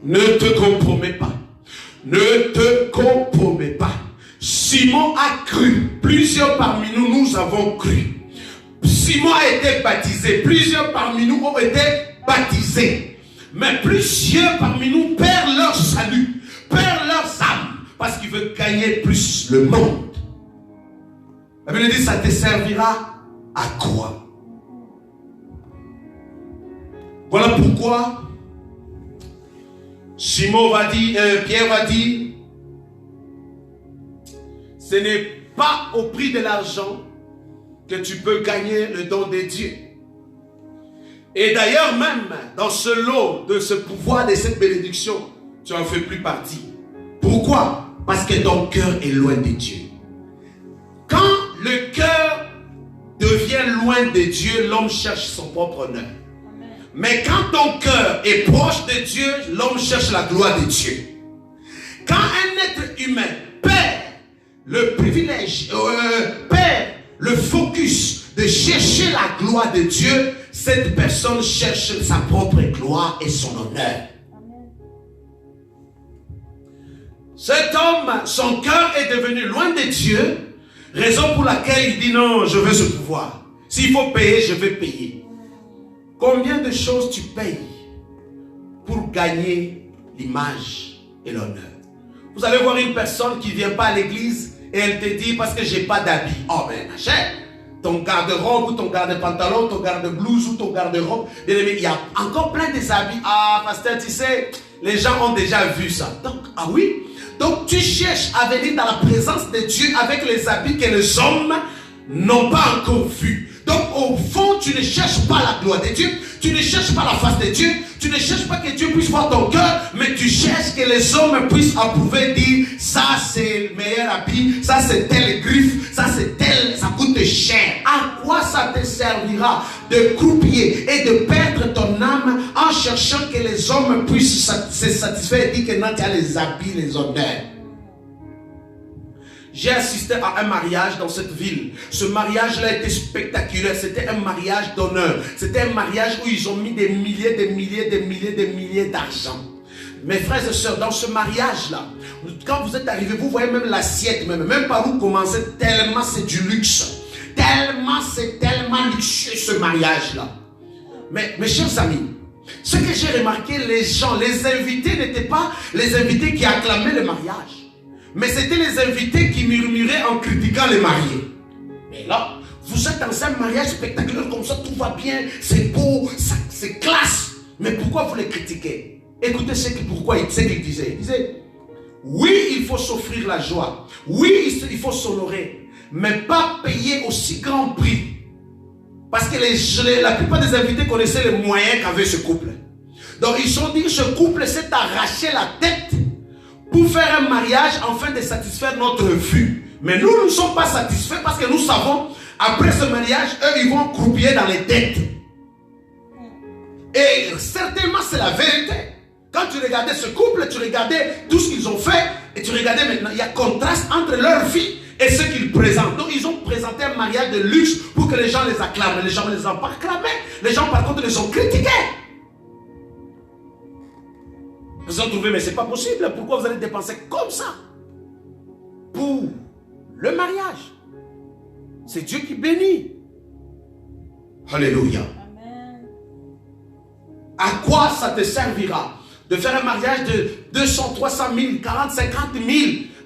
Ne te compromets pas. Ne te compromets pas. Simon a cru. Plusieurs parmi nous, nous avons cru. Simon a été baptisé. Plusieurs parmi nous ont été baptisés. Mais plusieurs parmi nous perdent leur salut, perdent leurs âmes, parce qu'ils veulent gagner plus le monde. La Bible dit, ça te servira à quoi? Voilà pourquoi Pierre va dire, ce n'est pas au prix de l'argent que tu peux gagner le don de Dieu. Et d'ailleurs même, dans ce lot de ce pouvoir, de cette bénédiction, tu n'en fais plus partie. Pourquoi? Parce que ton cœur est loin de Dieu. Quand le cœur devient devient loin de Dieu, l'homme cherche son propre honneur. Mais quand ton cœur est proche de Dieu, l'homme cherche la gloire de Dieu. Quand un être humain perd le privilège, perd le focus de chercher la gloire de Dieu, cette personne cherche sa propre gloire et son honneur. Cet homme, son cœur est devenu loin de Dieu, raison pour laquelle il dit non, je veux ce pouvoir. S'il faut payer, je vais payer. Combien de choses tu payes pour gagner l'image et l'honneur? Vous allez voir une personne qui ne vient pas à l'église et elle te dit parce que j'ai pas d'habit. Oh mais ma chère, ton garde-robe ou ton garde-pantalon, ton garde-blouse ou ton garde-robe, il y a encore plein des habits. Ah pasteur, tu sais, les gens ont déjà vu ça. Donc, ah oui? Donc tu cherches à venir dans la présence de Dieu avec les habits que les hommes n'ont pas encore vus. Donc au fond, tu ne cherches pas la gloire de Dieu, tu ne cherches pas la face de Dieu, tu ne cherches pas que Dieu puisse voir ton cœur, mais tu cherches que les hommes puissent approuver, dire ça c'est le meilleur habit, ça c'est telle griffe, ça c'est tel, ça coûte cher. À quoi ça te servira de croupier et de perdre ton âme en cherchant que les hommes puissent se satisfaire et dire que non, tu as les habits, les honneurs? J'ai assisté à un mariage dans cette ville. Ce mariage-là était spectaculaire. C'était un mariage d'honneur. C'était un mariage où ils ont mis des milliers d'argent. Mes frères et sœurs, dans ce mariage-là, quand vous êtes arrivés, vous voyez même l'assiette, même par où commencer, tellement c'est du luxe. C'est tellement luxueux ce mariage-là. Mais mes chers amis, ce que j'ai remarqué, les invités n'étaient pas les invités qui acclamaient le mariage. Mais c'était les invités qui murmuraient en critiquant les mariés. Mais là, vous êtes dans un mariage spectaculaire comme ça, tout va bien, c'est beau, c'est classe. Mais pourquoi vous les critiquez? Écoutez pourquoi il disait. Il disait, oui, il faut s'offrir la joie. Oui, il faut s'honorer. Mais pas payer aussi grand prix. Parce que la plupart des invités connaissaient les moyens qu'avait ce couple. Donc ils se sont dit, ce couple s'est arraché la tête pour faire un mariage afin de satisfaire notre vue. Mais nous ne sommes pas satisfaits parce que nous savons, après ce mariage, eux, ils vont croupir dans les dettes. Et certainement, c'est la vérité. Quand tu regardais ce couple, tu regardais tout ce qu'ils ont fait, et tu regardais maintenant, il y a contraste entre leur vie et ce qu'ils présentent. Donc, ils ont présenté un mariage de luxe pour que les gens les acclament. Les gens ne les ont pas acclamés. Les gens, par contre, les ont critiqués. Ils ont trouvé, mais c'est pas possible. Pourquoi vous allez dépenser comme ça pour le mariage? C'est Dieu qui bénit. Alléluia. Amen. À quoi ça te servira de faire un mariage de 200, 300 000, 40, 50 000,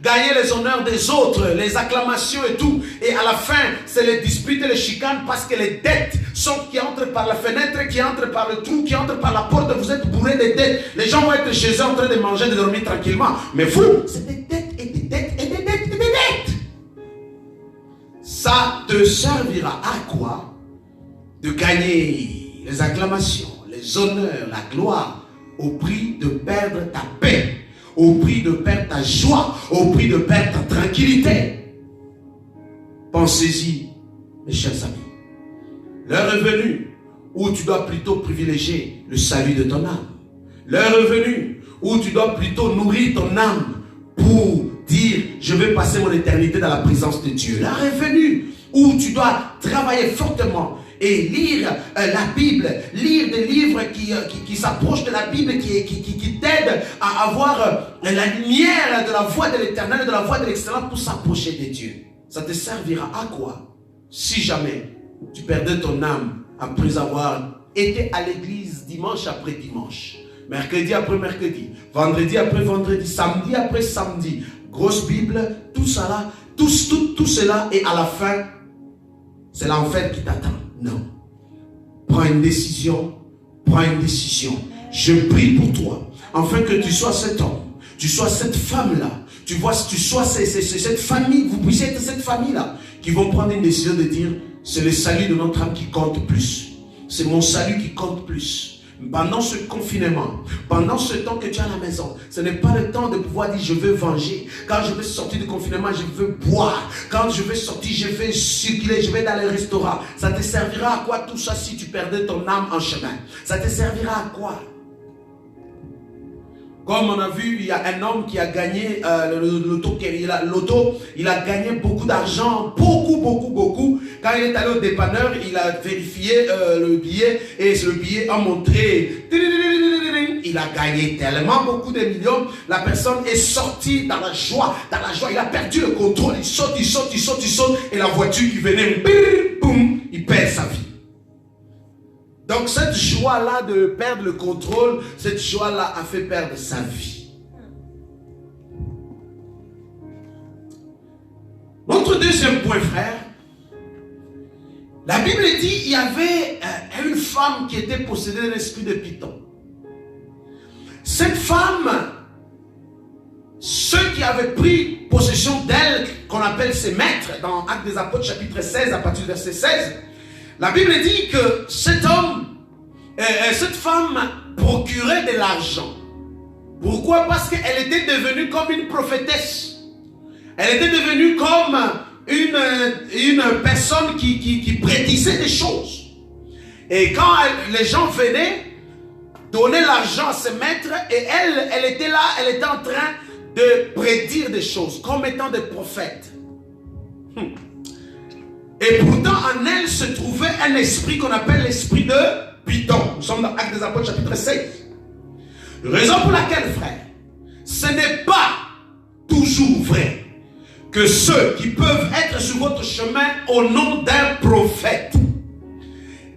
gagner les honneurs des autres, les acclamations et tout, et à la fin, c'est les disputes et les chicanes parce que les dettes sont qui entrent par la fenêtre, qui entrent par le trou, qui entrent par la porte, vous êtes bourrés de dettes. Les gens vont être chez eux en train de manger, de dormir tranquillement. Mais vous, c'est des dettes et des dettes et des dettes et des dettes. Ça te servira à quoi? De gagner les acclamations, les honneurs, la gloire, au prix de perdre ta paix, au prix de perdre ta joie, au prix de perdre ta tranquillité. Pensez-y, mes chers amis. L'heure est venue où tu dois plutôt privilégier le salut de ton âme. L'heure est venue où tu dois plutôt nourrir ton âme pour dire je vais passer mon éternité dans la présence de Dieu. L'heure est venue où tu dois travailler fortement et lire la Bible, lire des livres qui s'approchent de la Bible, qui t'aident à avoir la lumière de la voix de l'éternel, de la voix de l'excellence pour s'approcher de Dieu. Ça te servira à quoi? Si jamais tu perdais ton âme après avoir été à l'église dimanche après dimanche, mercredi après mercredi, vendredi après vendredi, samedi après samedi, grosse Bible, tout ça là, tout cela, et à la fin, c'est l'enfer qui t'attend. Non. Prends une décision. Prends une décision. Je prie pour toi, afin que tu sois cet homme, tu sois cette femme-là, tu sois cette famille, vous puissiez être cette famille-là, qui vont prendre une décision de dire, c'est le salut de notre âme qui compte plus. C'est mon salut qui compte plus. pendant ce confinement, pendant ce temps que tu es à la maison, ce n'est pas le temps de pouvoir dire je veux venger. Quand je vais sortir du confinement, je veux boire. Quand je vais sortir, je vais circuler, je vais dans les restaurants. Ça te servira à quoi tout ça si tu perdais ton âme en chemin? Ça te servira à quoi? Comme on a vu, il y a un homme qui a gagné l'auto, il a gagné beaucoup d'argent, beaucoup. Quand il est allé au dépanneur, il a vérifié le billet et le billet a montré, il a gagné tellement beaucoup de millions. La personne est sortie dans la joie, il a perdu le contrôle, il saute et la voiture qui venait, boum, il perd sa vie. Donc cette joie-là de perdre le contrôle, cette joie-là a fait perdre sa vie. Notre deuxième point, frère, la Bible dit il y avait une femme qui était possédée d'un esprit de python. Cette femme, ceux qui avaient pris possession d'elle, qu'on appelle ses maîtres, dans Actes des Apôtres chapitre 16, à partir du verset 16, la Bible dit que cet homme, cette femme procurait de l'argent. Pourquoi? Parce qu'elle était devenue comme une prophétesse. Elle était devenue comme une personne qui prédisait des choses. Et quand les gens venaient donner l'argent à ses maîtres, et elle était là, elle était en train de prédire des choses, comme étant des prophètes. Et pourtant, en elle se trouvait un esprit qu'on appelle l'esprit de python. Nous sommes dans Actes des Apôtres, chapitre 16. Raison pour laquelle, frère, ce n'est pas toujours vrai que ceux qui peuvent être sur votre chemin au nom d'un prophète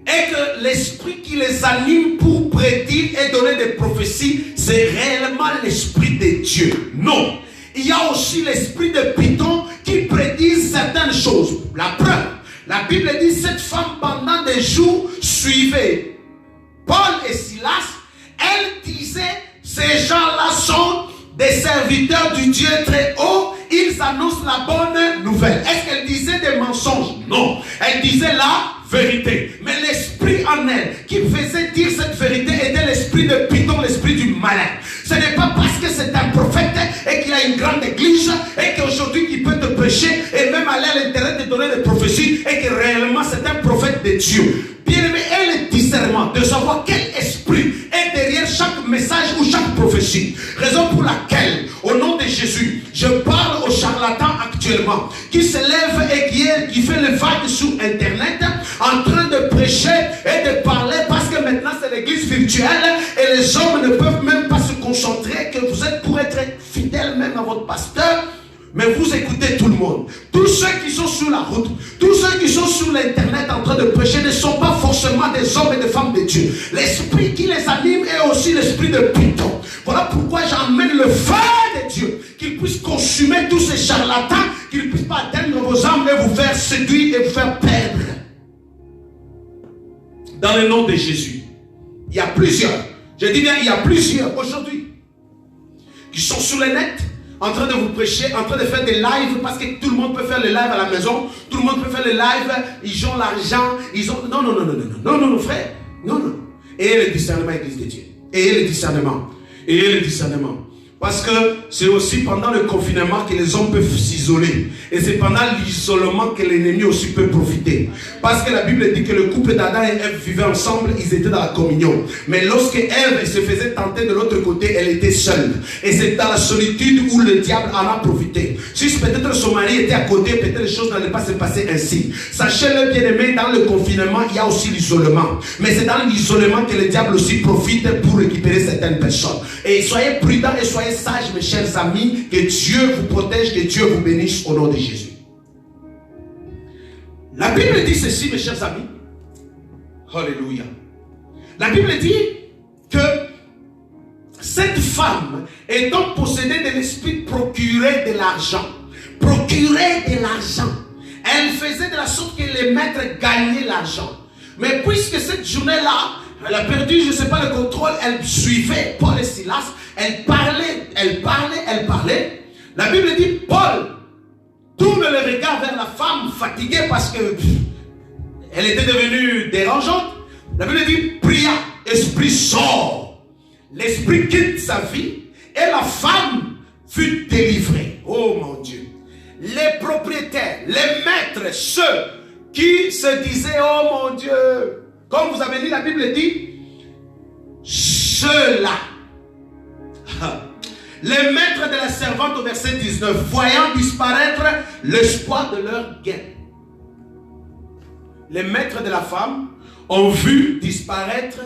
et que l'esprit qui les anime pour prédire et donner des prophéties, c'est réellement l'esprit de Dieu. Non. Il y a aussi l'esprit de python qui prédit certaines choses. La preuve, la Bible dit cette femme pendant des jours suivait Paul et Silas. Elle disait ces gens-là sont des serviteurs du Dieu très haut. Ils annoncent la bonne nouvelle. Est-ce qu'elle disait des mensonges? Non. Elle disait la vérité. Mais l'esprit en elle qui faisait dire cette vérité était l'esprit de python, l'esprit du malin. Ce n'est pas parce que c'est un prophète et qu'il a une grande église et qu'aujourd'hui il peut te prêcher et même aller à l'internet te donner des prophéties et que réellement c'est un prophète de Dieu. Bien aimé, et le discernement de savoir quel esprit est derrière chaque message ou chaque prophétie. Raison pour laquelle, au nom de Jésus, je parle aux charlatans actuellement qui se lèvent et qui fait le vague sur internet en train de prêcher et de parler parce que maintenant c'est l'église virtuelle et les hommes ne peuvent même pas se concentrer, que vous êtes pour être fidèle même à votre pasteur. Mais vous écoutez tout le monde. Tous ceux qui sont sur la route, tous ceux qui sont sur l'internet en train de prêcher ne sont pas forcément des hommes et des femmes de Dieu. L'esprit qui les anime est aussi l'esprit de python. Voilà pourquoi j'emmène le feu de Dieu, qu'il puisse consumer tous ces charlatans, qu'il ne puisse pas atteindre vos âmes et vous faire séduire et vous faire perdre. Dans le nom de Jésus. Il y a plusieurs, je dis bien il y a plusieurs aujourd'hui qui sont sur le net, en train de vous prêcher, en train de faire des lives, parce que tout le monde peut faire le live à la maison, tout le monde peut faire le live, ils ont l'argent, ils ont... Non, frère, non. Et le discernement, église de Dieu. Et le discernement. Parce que c'est aussi pendant le confinement que les hommes peuvent s'isoler. Et c'est pendant l'isolement que l'ennemi aussi peut profiter. Parce que la Bible dit que le couple d'Adam et Ève vivaient ensemble, ils étaient dans la communion. Mais lorsque Ève se faisait tenter de l'autre côté, elle était seule. Et c'est dans la solitude où le diable en a profité. Si peut-être son mari était à côté, peut-être les choses n'allaient pas se passer ainsi. Sachez-le, bien-aimé, dans le confinement, il y a aussi l'isolement. Mais c'est dans l'isolement que le diable aussi profite pour récupérer certaines personnes. Et soyez prudents et soyez sages, mes chers amis, que Dieu vous protège, que Dieu vous bénisse au nom de Jésus. La Bible dit ceci, mes chers amis. Alléluia. La Bible dit que cette femme, étant possédée de l'esprit, procurait de l'argent. Elle faisait de la sorte que les maîtres gagnaient l'argent. Mais puisque cette journée-là, elle a perdu, je ne sais pas, le contrôle, elle suivait Paul et Silas, elle parlait. La Bible dit, Paul tourne le regard vers la femme fatiguée parce que elle était devenue dérangeante. La Bible dit, pria. esprit sort. L'esprit quitte sa vie et la femme fut délivrée. Oh mon Dieu. Les propriétaires, les maîtres, ceux qui se disaient, oh mon Dieu, comme vous avez lu, la Bible dit, ceux-là, les maîtres de la servante au verset 19, voyant disparaître l'espoir de leur gain. Les maîtres de la femme ont vu disparaître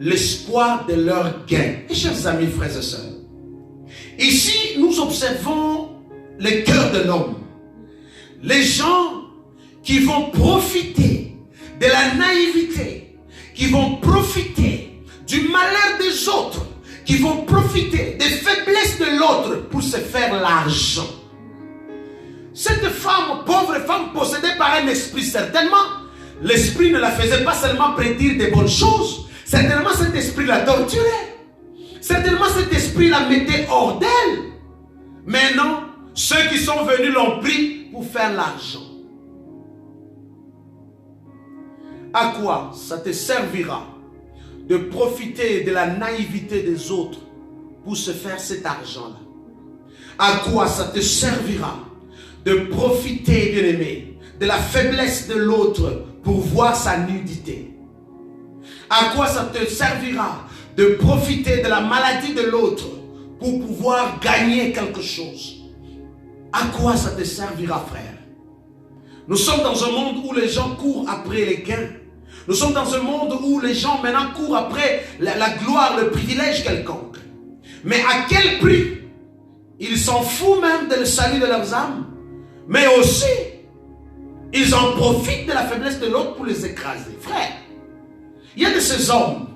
l'espoir de leur gain. Et chers amis, frères et sœurs, ici nous observons le cœur de l'homme. Les gens qui vont profiter de la naïveté, qui vont profiter du malheur des autres, qui vont profiter des faiblesses de l'autre pour se faire l'argent. Cette femme, pauvre femme possédée par un esprit, certainement, l'esprit ne la faisait pas seulement prédire des bonnes choses, certainement cet esprit la torturait, certainement cet esprit la mettait hors d'elle. Mais non, ceux qui sont venus l'ont pris pour faire l'argent. À quoi ça te servira de profiter de la naïveté des autres pour se faire cet argent-là? À quoi ça te servira de profiter, bien-aimé, de la faiblesse de l'autre pour voir sa nudité? À quoi ça te servira de profiter de la maladie de l'autre pour pouvoir gagner quelque chose? À quoi ça te servira, frère? Nous sommes dans un monde où les gens courent après les gains. Nous sommes dans un monde où les gens maintenant courent après la gloire, le privilège quelconque. Mais à quel prix? Ils s'en foutent même de le salut de leurs âmes. Mais aussi, ils en profitent de la faiblesse de l'autre pour les écraser. Frère, il y a de ces hommes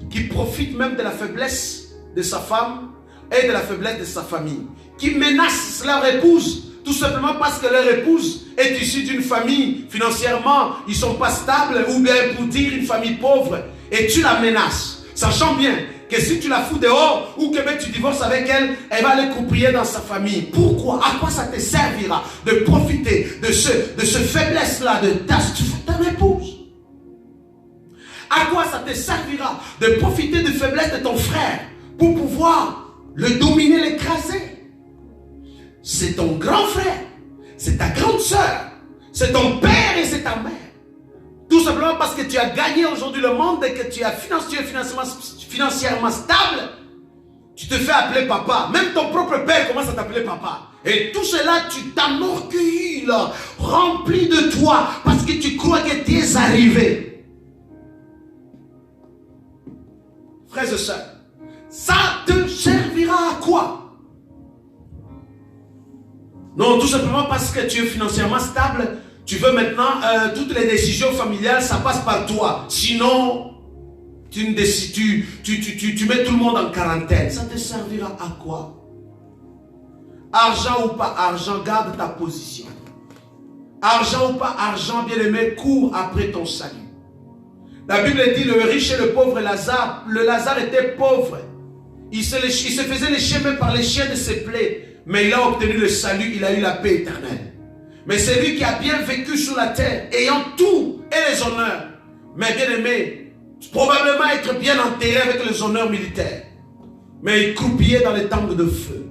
qui profitent même de la faiblesse de sa femme et de la faiblesse de sa famille, qui menacent leur épouse tout simplement parce que leur épouse est issue d'une famille financièrement, ils ne sont pas stables, ou bien pour dire une famille pauvre, et tu la menaces, sachant bien que si tu la fous dehors ou que même tu divorces avec elle, elle va aller couper dans sa famille. Pourquoi? À quoi ça te servira de profiter de ce faiblesse-là de ta épouse? À quoi ça te servira de profiter de faiblesse de ton frère pour pouvoir le dominer, l'écraser? C'est ton grand frère, c'est ta grande soeur, c'est ton père et c'est ta mère. Tout simplement parce que tu as gagné aujourd'hui le monde et que tu es financièrement stable, tu te fais appeler papa. Même ton propre père commence à t'appeler papa. Et tout cela, tu t'enorgueillis là, rempli de toi, parce que tu crois que tu es arrivé. Frères et sœurs, ça te servira à quoi? Non, tout simplement parce que tu es financièrement stable, tu veux maintenant, toutes les décisions familiales, ça passe par toi. Sinon, tu mets tout le monde en quarantaine. Ça te servira à quoi? Argent ou pas argent, garde ta position. Argent ou pas argent, bien-aimé, cours après ton salut. La Bible dit, le riche et le pauvre Lazare, le Lazare était pauvre. Il se faisait lécher même par les chiens de ses plaies. Mais il a obtenu le salut, il a eu la paix éternelle. Mais c'est lui qui a bien vécu sur la terre, ayant tout et les honneurs. Mais bien aimé, probablement être bien enterré avec les honneurs militaires. Mais il croupillait dans les temples de feu.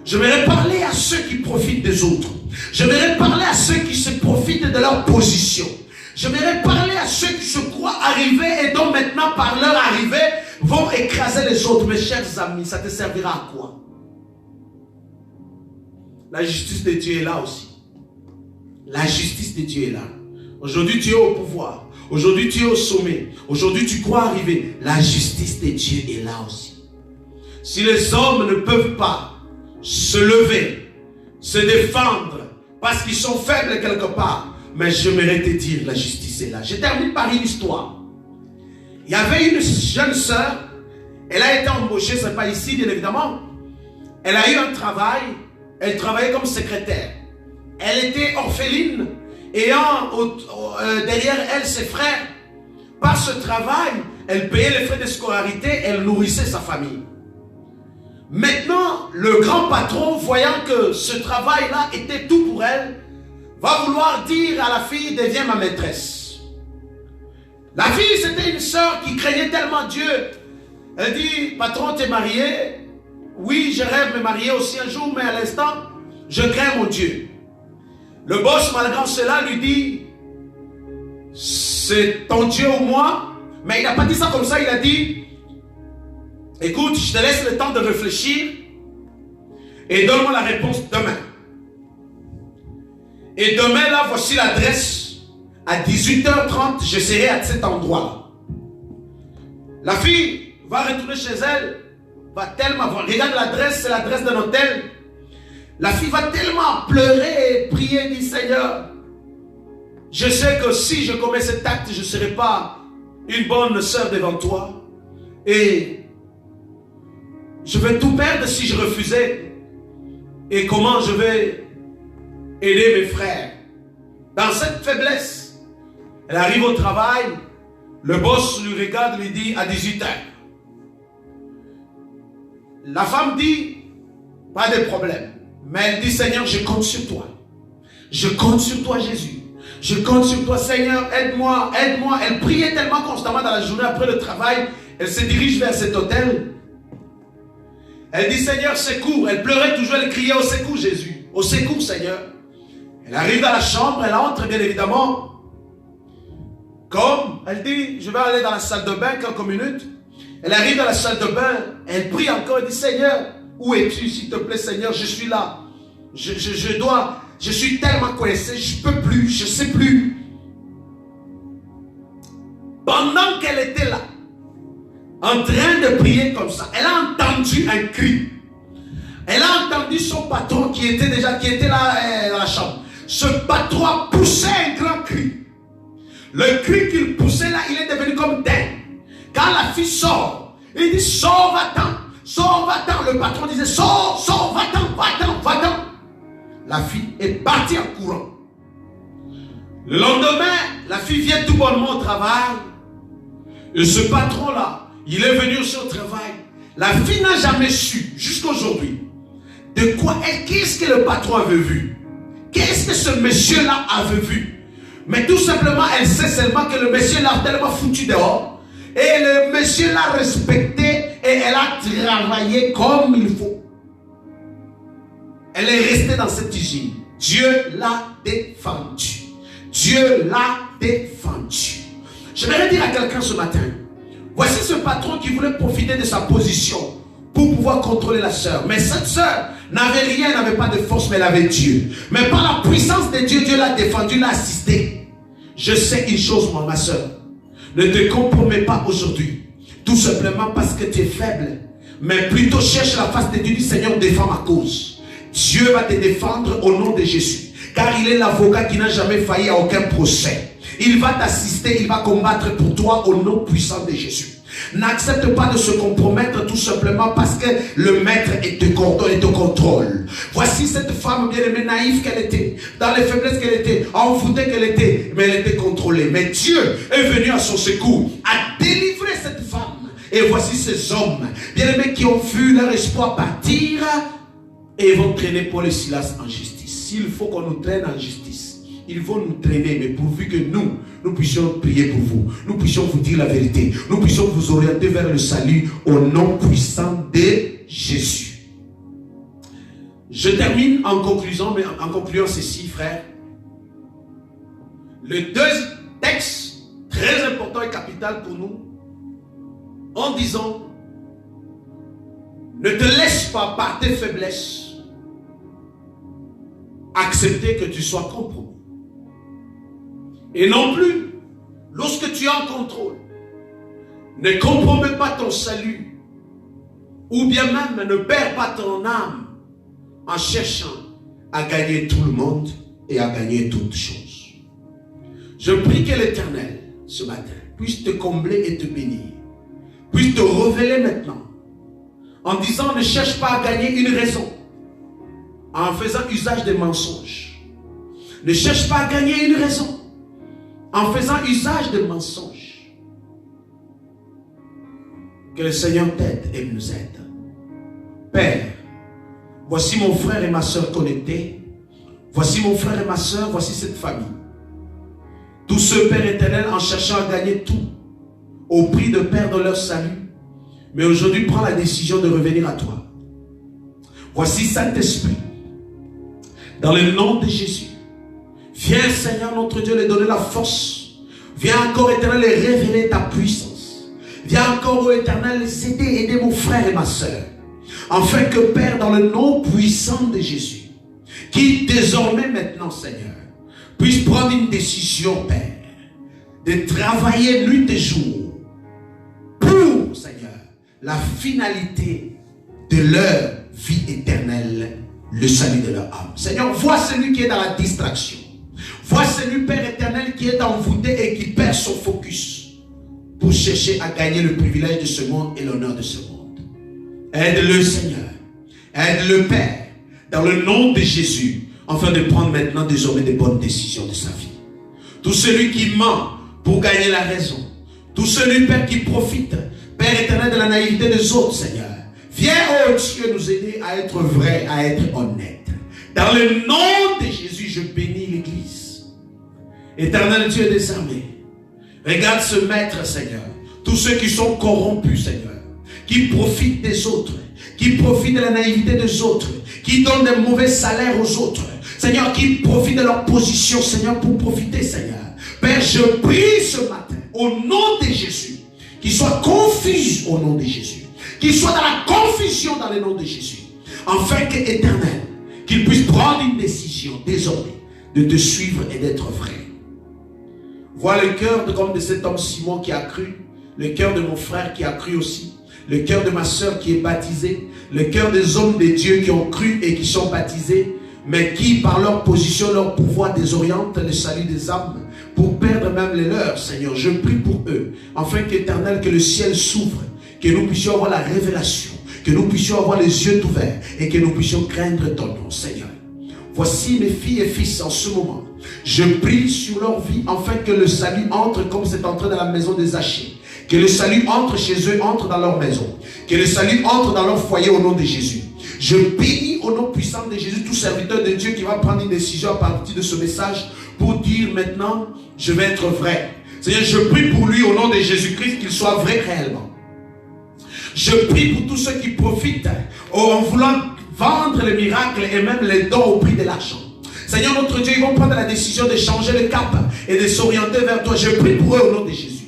J'aimerais parler à ceux qui profitent des autres. J'aimerais parler à ceux qui se profitent de leur position. J'aimerais parler à ceux qui se croient arrivés et dont maintenant par leur arrivée vont écraser les autres. Mes chers amis, ça te servira à quoi? La justice de Dieu est là aussi. La justice de Dieu est là. Aujourd'hui, tu es au pouvoir. Aujourd'hui, tu es au sommet. Aujourd'hui, tu crois arriver. La justice de Dieu est là aussi. Si les hommes ne peuvent pas se lever, se défendre, parce qu'ils sont faibles quelque part, mais j'aimerais te dire, la justice est là. Je termine par une histoire. Il y avait une jeune sœur, elle a été embauchée, ce n'est pas ici, bien évidemment. Elle a eu un travail. Elle travaillait comme secrétaire. Elle était orpheline, ayant derrière elle ses frères. Par ce travail, elle payait les frais de scolarité, elle nourrissait sa famille. Maintenant, le grand patron, voyant que ce travail-là était tout pour elle, va vouloir dire à la fille, deviens ma maîtresse. La fille, c'était une sœur qui craignait tellement Dieu. Elle dit, patron, t'es marié? Oui, je rêve de me marier aussi un jour, mais à l'instant, je crains mon Dieu. Le boss, malgré cela, lui dit, c'est ton Dieu ou moi? Mais il n'a pas dit ça comme ça, il a dit, écoute, je te laisse le temps de réfléchir et donne-moi la réponse demain. Et demain, là, voici l'adresse. À 18h30, je serai à cet endroit-là. La fille va retourner chez elle, va tellement voir. Regarde l'adresse, c'est l'adresse d'un hôtel. La fille va tellement pleurer et prier, dit Seigneur, je sais que si je commets cet acte, je ne serai pas une bonne sœur devant toi. Et je vais tout perdre si je refusais. Et comment je vais aider mes frères? Dans cette faiblesse, elle arrive au travail, le boss lui regarde, lui dit à 18h. La femme dit, pas de problème. Mais elle dit, Seigneur, je compte sur toi. Je compte sur toi, Jésus. Je compte sur toi, Seigneur, aide-moi, aide-moi. Elle priait tellement constamment dans la journée après le travail. Elle se dirige vers cet hôtel. Elle dit, Seigneur, secours. Elle pleurait toujours, elle criait au secours, Jésus. Au secours, Seigneur. Elle arrive dans la chambre, elle entre, bien évidemment. Comme, elle dit, je vais aller dans la salle de bain quelques minutes. Elle arrive dans la salle de bain, elle prie encore, elle dit, Seigneur, où es-tu, s'il te plaît, Seigneur, je suis là. Je suis tellement coincé, je ne peux plus, je ne sais plus. Pendant qu'elle était là, en train de prier comme ça, elle a entendu un cri. Elle a entendu son patron qui était là dans la chambre. Ce patron a poussé un grand cri. Le cri qu'il poussait là, il est devenu comme dingue. Quand la fille sort, il dit, sors, va-t'en, sors, va-t'en. Le patron disait, sors, sors, va-t'en, va-t'en, va-t'en. La fille est partie en courant. Le lendemain, la fille vient tout bonnement au travail. Et ce patron-là, il est venu aussi au travail. La fille n'a jamais su, jusqu'à aujourd'hui, de quoi, qu'est-ce que le patron avait vu. Qu'est-ce que ce monsieur-là avait vu. Mais tout simplement, elle sait seulement que le monsieur l'a tellement foutu dehors. Et le monsieur l'a respecté et elle a travaillé comme il faut. Elle est restée dans cette usine. Dieu l'a défendue. Dieu l'a défendue. J'aimerais dire à quelqu'un ce matin, voici ce patron qui voulait profiter de sa position pour pouvoir contrôler la sœur. Mais cette sœur n'avait rien, elle n'avait pas de force, mais elle avait Dieu. Mais par la puissance de Dieu, Dieu l'a défendu, l'a assisté. Je sais une chose, moi, ma soeur. Ne te compromets pas aujourd'hui. Tout simplement parce que tu es faible. Mais plutôt cherche la face de Dieu. Dis, Seigneur, défends ma cause. Dieu va te défendre au nom de Jésus. Car il est l'avocat qui n'a jamais failli à aucun procès. Il va t'assister, il va combattre pour toi au nom puissant de Jésus. N'accepte pas de se compromettre tout simplement parce que le maître te coordonne et te contrôle. Voici cette femme bien aimée, naïve qu'elle était, dans les faiblesses qu'elle était, envoûtée qu'elle était, mais elle était contrôlée. Mais Dieu est venu à son secours, a délivré cette femme. Et voici ces hommes bien aimés qui ont vu leur espoir partir et vont traîner Paul et Silas en justice. S'il faut qu'on nous traîne en justice, ils vont nous traîner, mais pourvu que nous puissions prier pour vous, nous puissions vous dire la vérité, nous puissions vous orienter vers le salut au nom puissant de Jésus. Je termine en concluant ceci, frère. Le deuxième texte, très important et capital pour nous, en disant, ne te laisse pas par tes faiblesses accepter que tu sois compromis. Et non plus, lorsque tu es en contrôle, ne compromets pas ton salut, ou bien même ne perds pas ton âme en cherchant à gagner tout le monde et à gagner toutes choses. Je prie que l'Éternel, ce matin, puisse te combler et te bénir, puisse te révéler maintenant, en disant ne cherche pas à gagner une raison, en faisant usage des mensonges. Ne cherche pas à gagner une raison, en faisant usage de mensonges. Que le Seigneur t'aide et nous aide. Père, voici mon frère et ma soeur connectés. Voici mon frère et ma soeur, voici cette famille. Tous ceux, Père éternel, en cherchant à gagner tout, au prix de perdre leur salut, mais aujourd'hui prends la décision de revenir à toi. Voici Saint-Esprit, dans le nom de Jésus. Viens, Seigneur notre Dieu, les donner la force. Viens encore, éternel, les révéler ta puissance. Viens encore, ô éternel, les aider mon frère et ma soeur. Afin que, Père, dans le nom puissant de Jésus, qui désormais maintenant, Seigneur, puisse prendre une décision, Père, de travailler nuit et jour pour, Seigneur, la finalité de leur vie éternelle, le salut de leur âme. Seigneur, vois celui qui est dans la distraction. Vois celui, Père éternel, qui est envoûté et qui perd son focus pour chercher à gagner le privilège de ce monde et l'honneur de ce monde. Aide-le, Seigneur. Aide-le, Père, dans le nom de Jésus, afin de prendre maintenant désormais des bonnes décisions de sa vie. Tout celui qui ment pour gagner la raison, tout celui, Père, qui profite, Père éternel, de la naïveté des autres, Seigneur, viens, oh Dieu, nous aider à être vrai, à être honnête. Dans le nom de Jésus, je bénis l'Église. Éternel Dieu des armées, regarde ce maître, Seigneur, tous ceux qui sont corrompus, Seigneur, qui profitent des autres, qui profitent de la naïveté des autres, qui donnent des mauvais salaires aux autres, Seigneur, qui profitent de leur position, Seigneur, pour profiter, Seigneur. Père, je prie ce matin, au nom de Jésus, qu'ils soient confus au nom de Jésus, qu'ils soient dans la confusion dans le nom de Jésus, afin que, éternel, qu'ils puissent prendre une décision désormais de te suivre et d'être vrai. Vois le cœur comme de cet homme Simon qui a cru, le cœur de mon frère qui a cru aussi, le cœur de ma soeur qui est baptisée, le cœur des hommes de Dieu qui ont cru et qui sont baptisés, mais qui par leur position, leur pouvoir désorientent le salut des âmes pour perdre même les leurs. Seigneur, je prie pour eux, afin qu'éternel, que le ciel s'ouvre, que nous puissions avoir la révélation, que nous puissions avoir les yeux ouverts et que nous puissions craindre ton nom, Seigneur. Voici mes filles et fils en ce moment. Je prie sur leur vie afin que le salut entre comme c'est entré dans la maison des Zachée. Que le salut entre chez eux, entre dans leur maison. Que le salut entre dans leur foyer au nom de Jésus. Je bénis au nom puissant de Jésus tout serviteur de Dieu qui va prendre une décision à partir de ce message pour dire maintenant, je vais être vrai. Seigneur, je prie pour lui au nom de Jésus-Christ qu'il soit vrai réellement. Je prie pour tous ceux qui profitent en voulant vendre les miracles et même les dons au prix de l'argent. Seigneur notre Dieu, ils vont prendre la décision de changer le cap et de s'orienter vers toi. Je prie pour eux au nom de Jésus.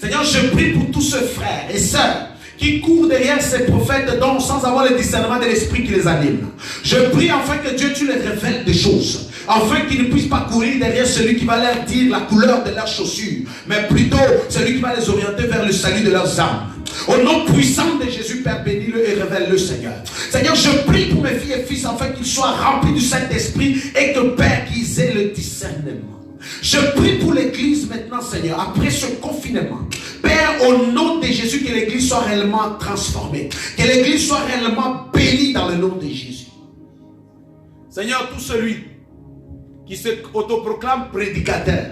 Seigneur, je prie pour tous ceux frères et sœurs qui courent derrière ces prophètes dont sans avoir le discernement de l'esprit qui les anime. Je prie afin que Dieu, tu les révèles des choses, afin qu'ils ne puissent pas courir derrière celui qui va leur dire la couleur de leurs chaussures, mais plutôt celui qui va les orienter vers le salut de leurs âmes. Au nom puissant de Jésus, Père, bénis-le et révèle-le, Seigneur. Seigneur, je prie pour mes filles et fils afin qu'ils soient remplis du Saint-Esprit et que, Père, qu'ils aient le discernement. Je prie pour l'église maintenant, Seigneur, après ce confinement. Père, au nom de Jésus, que l'église soit réellement transformée. Que l'église soit réellement bénie dans le nom de Jésus. Seigneur, tout celui qui se autoproclame prédicateur,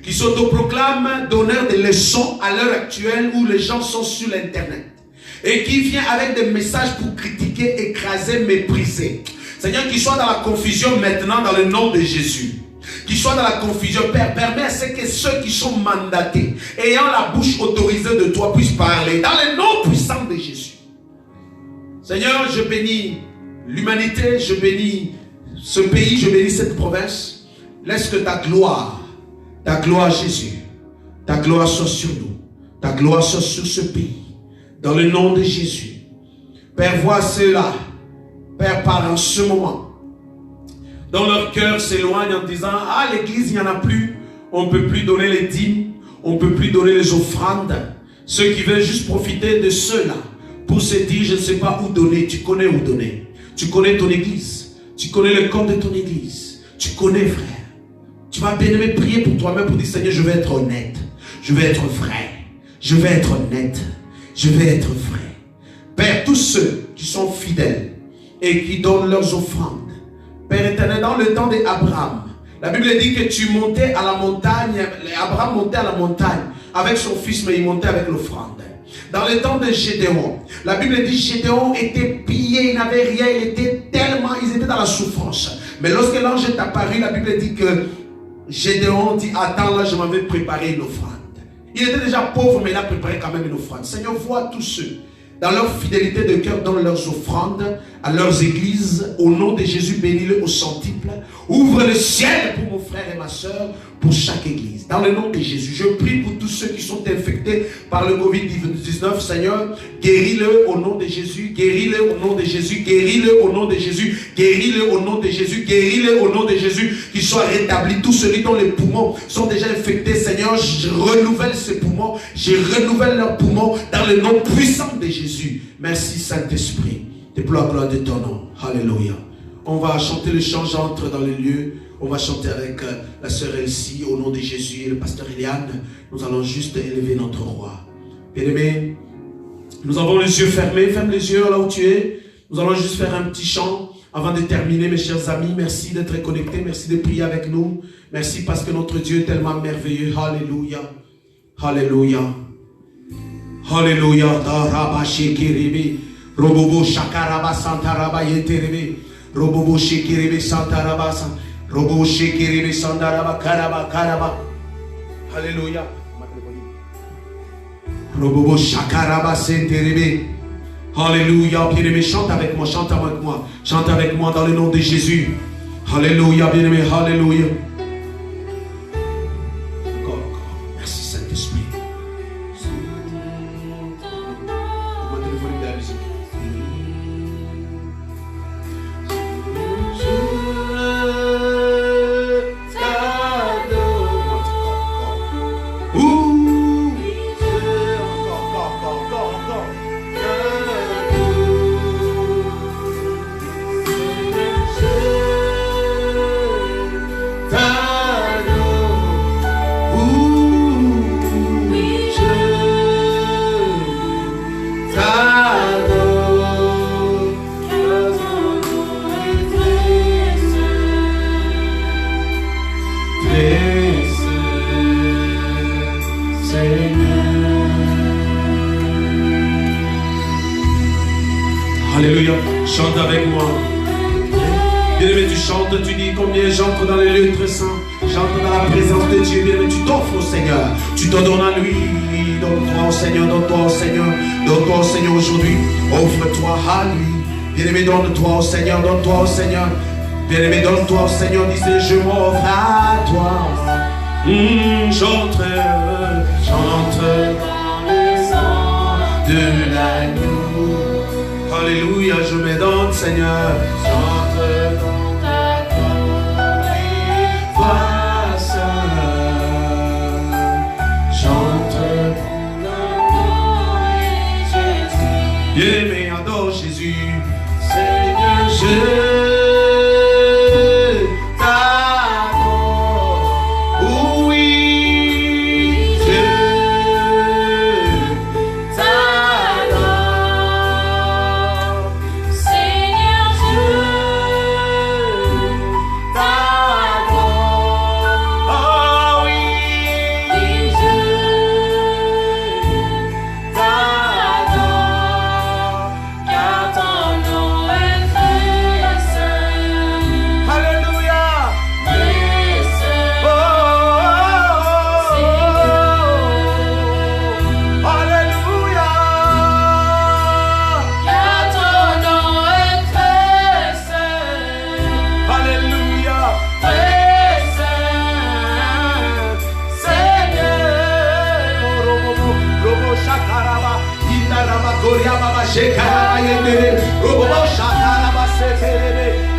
qui s'autoproclame donneur de leçons à l'heure actuelle où les gens sont sur l'internet et qui vient avec des messages pour critiquer, écraser, mépriser. Seigneur, qu'il soit dans la confusion maintenant dans le nom de Jésus. Qui soit dans la confusion, Père, permets à ce que ceux qui sont mandatés, ayant la bouche autorisée de toi, puissent parler dans le nom puissant de Jésus. Seigneur, je bénis l'humanité, je bénis ce pays, je bénis cette province. Laisse que ta gloire Jésus, ta gloire soit sur nous, ta gloire soit sur ce pays, dans le nom de Jésus. Père, vois ceux-là, Père, par en ce moment, dont leur cœur s'éloigne en disant, ah, l'église, il n'y en a plus, on ne peut plus donner les dîmes, on ne peut plus donner les offrandes. Ceux qui veulent juste profiter de ceux-là pour se dire, je ne sais pas où donner. Tu connais où donner. Tu connais ton église. Tu connais le corps de ton église. Tu connais, frère. Tu vas bien aimer prier pour toi-même pour dire, Seigneur, je vais être honnête. Je vais être vrai. Je vais être honnête. Je vais être vrai. Père, tous ceux qui sont fidèles et qui donnent leurs offrandes, Père éternel, dans le temps d'Abraham, la Bible dit que tu montais à la montagne, Abraham montait à la montagne avec son fils, mais il montait avec l'offrande. Dans le temps de Gédéon, la Bible dit que Gédéon était pillé, il n'avait rien, ils étaient dans la souffrance. Mais lorsque l'ange est apparu, la Bible dit que Gédéon dit, attends là, je m'en vais préparer une offrande. Il était déjà pauvre, mais il a préparé quand même une offrande. Seigneur, vois tous ceux, dans leur fidélité de cœur, donnent leurs offrandes à leurs églises. Au nom de Jésus, bénis-le au centuple. Ouvre le ciel pour mon frère et ma soeur, pour chaque église. Dans le nom de Jésus, je prie pour tous ceux qui sont infectés par le Covid-19. Seigneur, guéris-le au nom de Jésus. Guéris-le au nom de Jésus. Guéris-le au nom de Jésus. Guéris-le au nom de Jésus. Guéris-le au nom de Jésus. Qu'il soit rétabli. Tous ceux dont les poumons sont déjà infectés, Seigneur, je renouvelle ces poumons. Je renouvelle leurs poumons dans le nom puissant de Jésus. Merci Saint-Esprit. Déploie la gloire de ton nom. Alléluia. On va chanter le chant, j'entre dans le lieu. On va chanter avec la sœur Elsie au nom de Jésus et le pasteur Eliane. Nous allons juste élever notre roi. Bien-aimés, nous avons les yeux fermés. Ferme les yeux là où tu es. Nous allons juste faire un petit chant avant de terminer, mes chers amis. Merci d'être connectés. Merci de prier avec nous. Merci parce que notre Dieu est tellement merveilleux. Alléluia. Alléluia. Alléluia. Daraba shekiribi. Robobo shakaraba santaraba yeteribi. Robobo shekiribi santaraba santaraba. Robo shekiribi sandaraba karaba karaba. Alléluia. Robobo shakaraba senteribi. Alléluia. Bien-aimé, chante avec moi, chante avec moi. Chante avec moi dans le nom de Jésus. Alléluia, bien-aimé, alléluia. Encore. Merci Saint-Esprit. Augmentez le volume de la musique. Alléluia, chante avec moi. Bien-aimé, tu chantes, tu dis combien j'entre dans les lieux très saints. J'entre dans la présence de Dieu. Bien-aimé, tu t'offres au Seigneur. Tu te donnes à lui. Donne-toi au Seigneur, donne-toi au Seigneur. Donne-toi au Seigneur aujourd'hui. Offre-toi à lui. Bien-aimé, donne-toi au Seigneur, donne-toi au Seigneur. Bien-aimé, donne-toi au Seigneur. Dis, je m'offre à toi. J'entre dans les ans de l'agneau. Alléluia, je me donne, Seigneur. J'entre dans ta gloire, j'entre dans ton Jésus. Bien-aimé, adore Jésus. Seigneur, je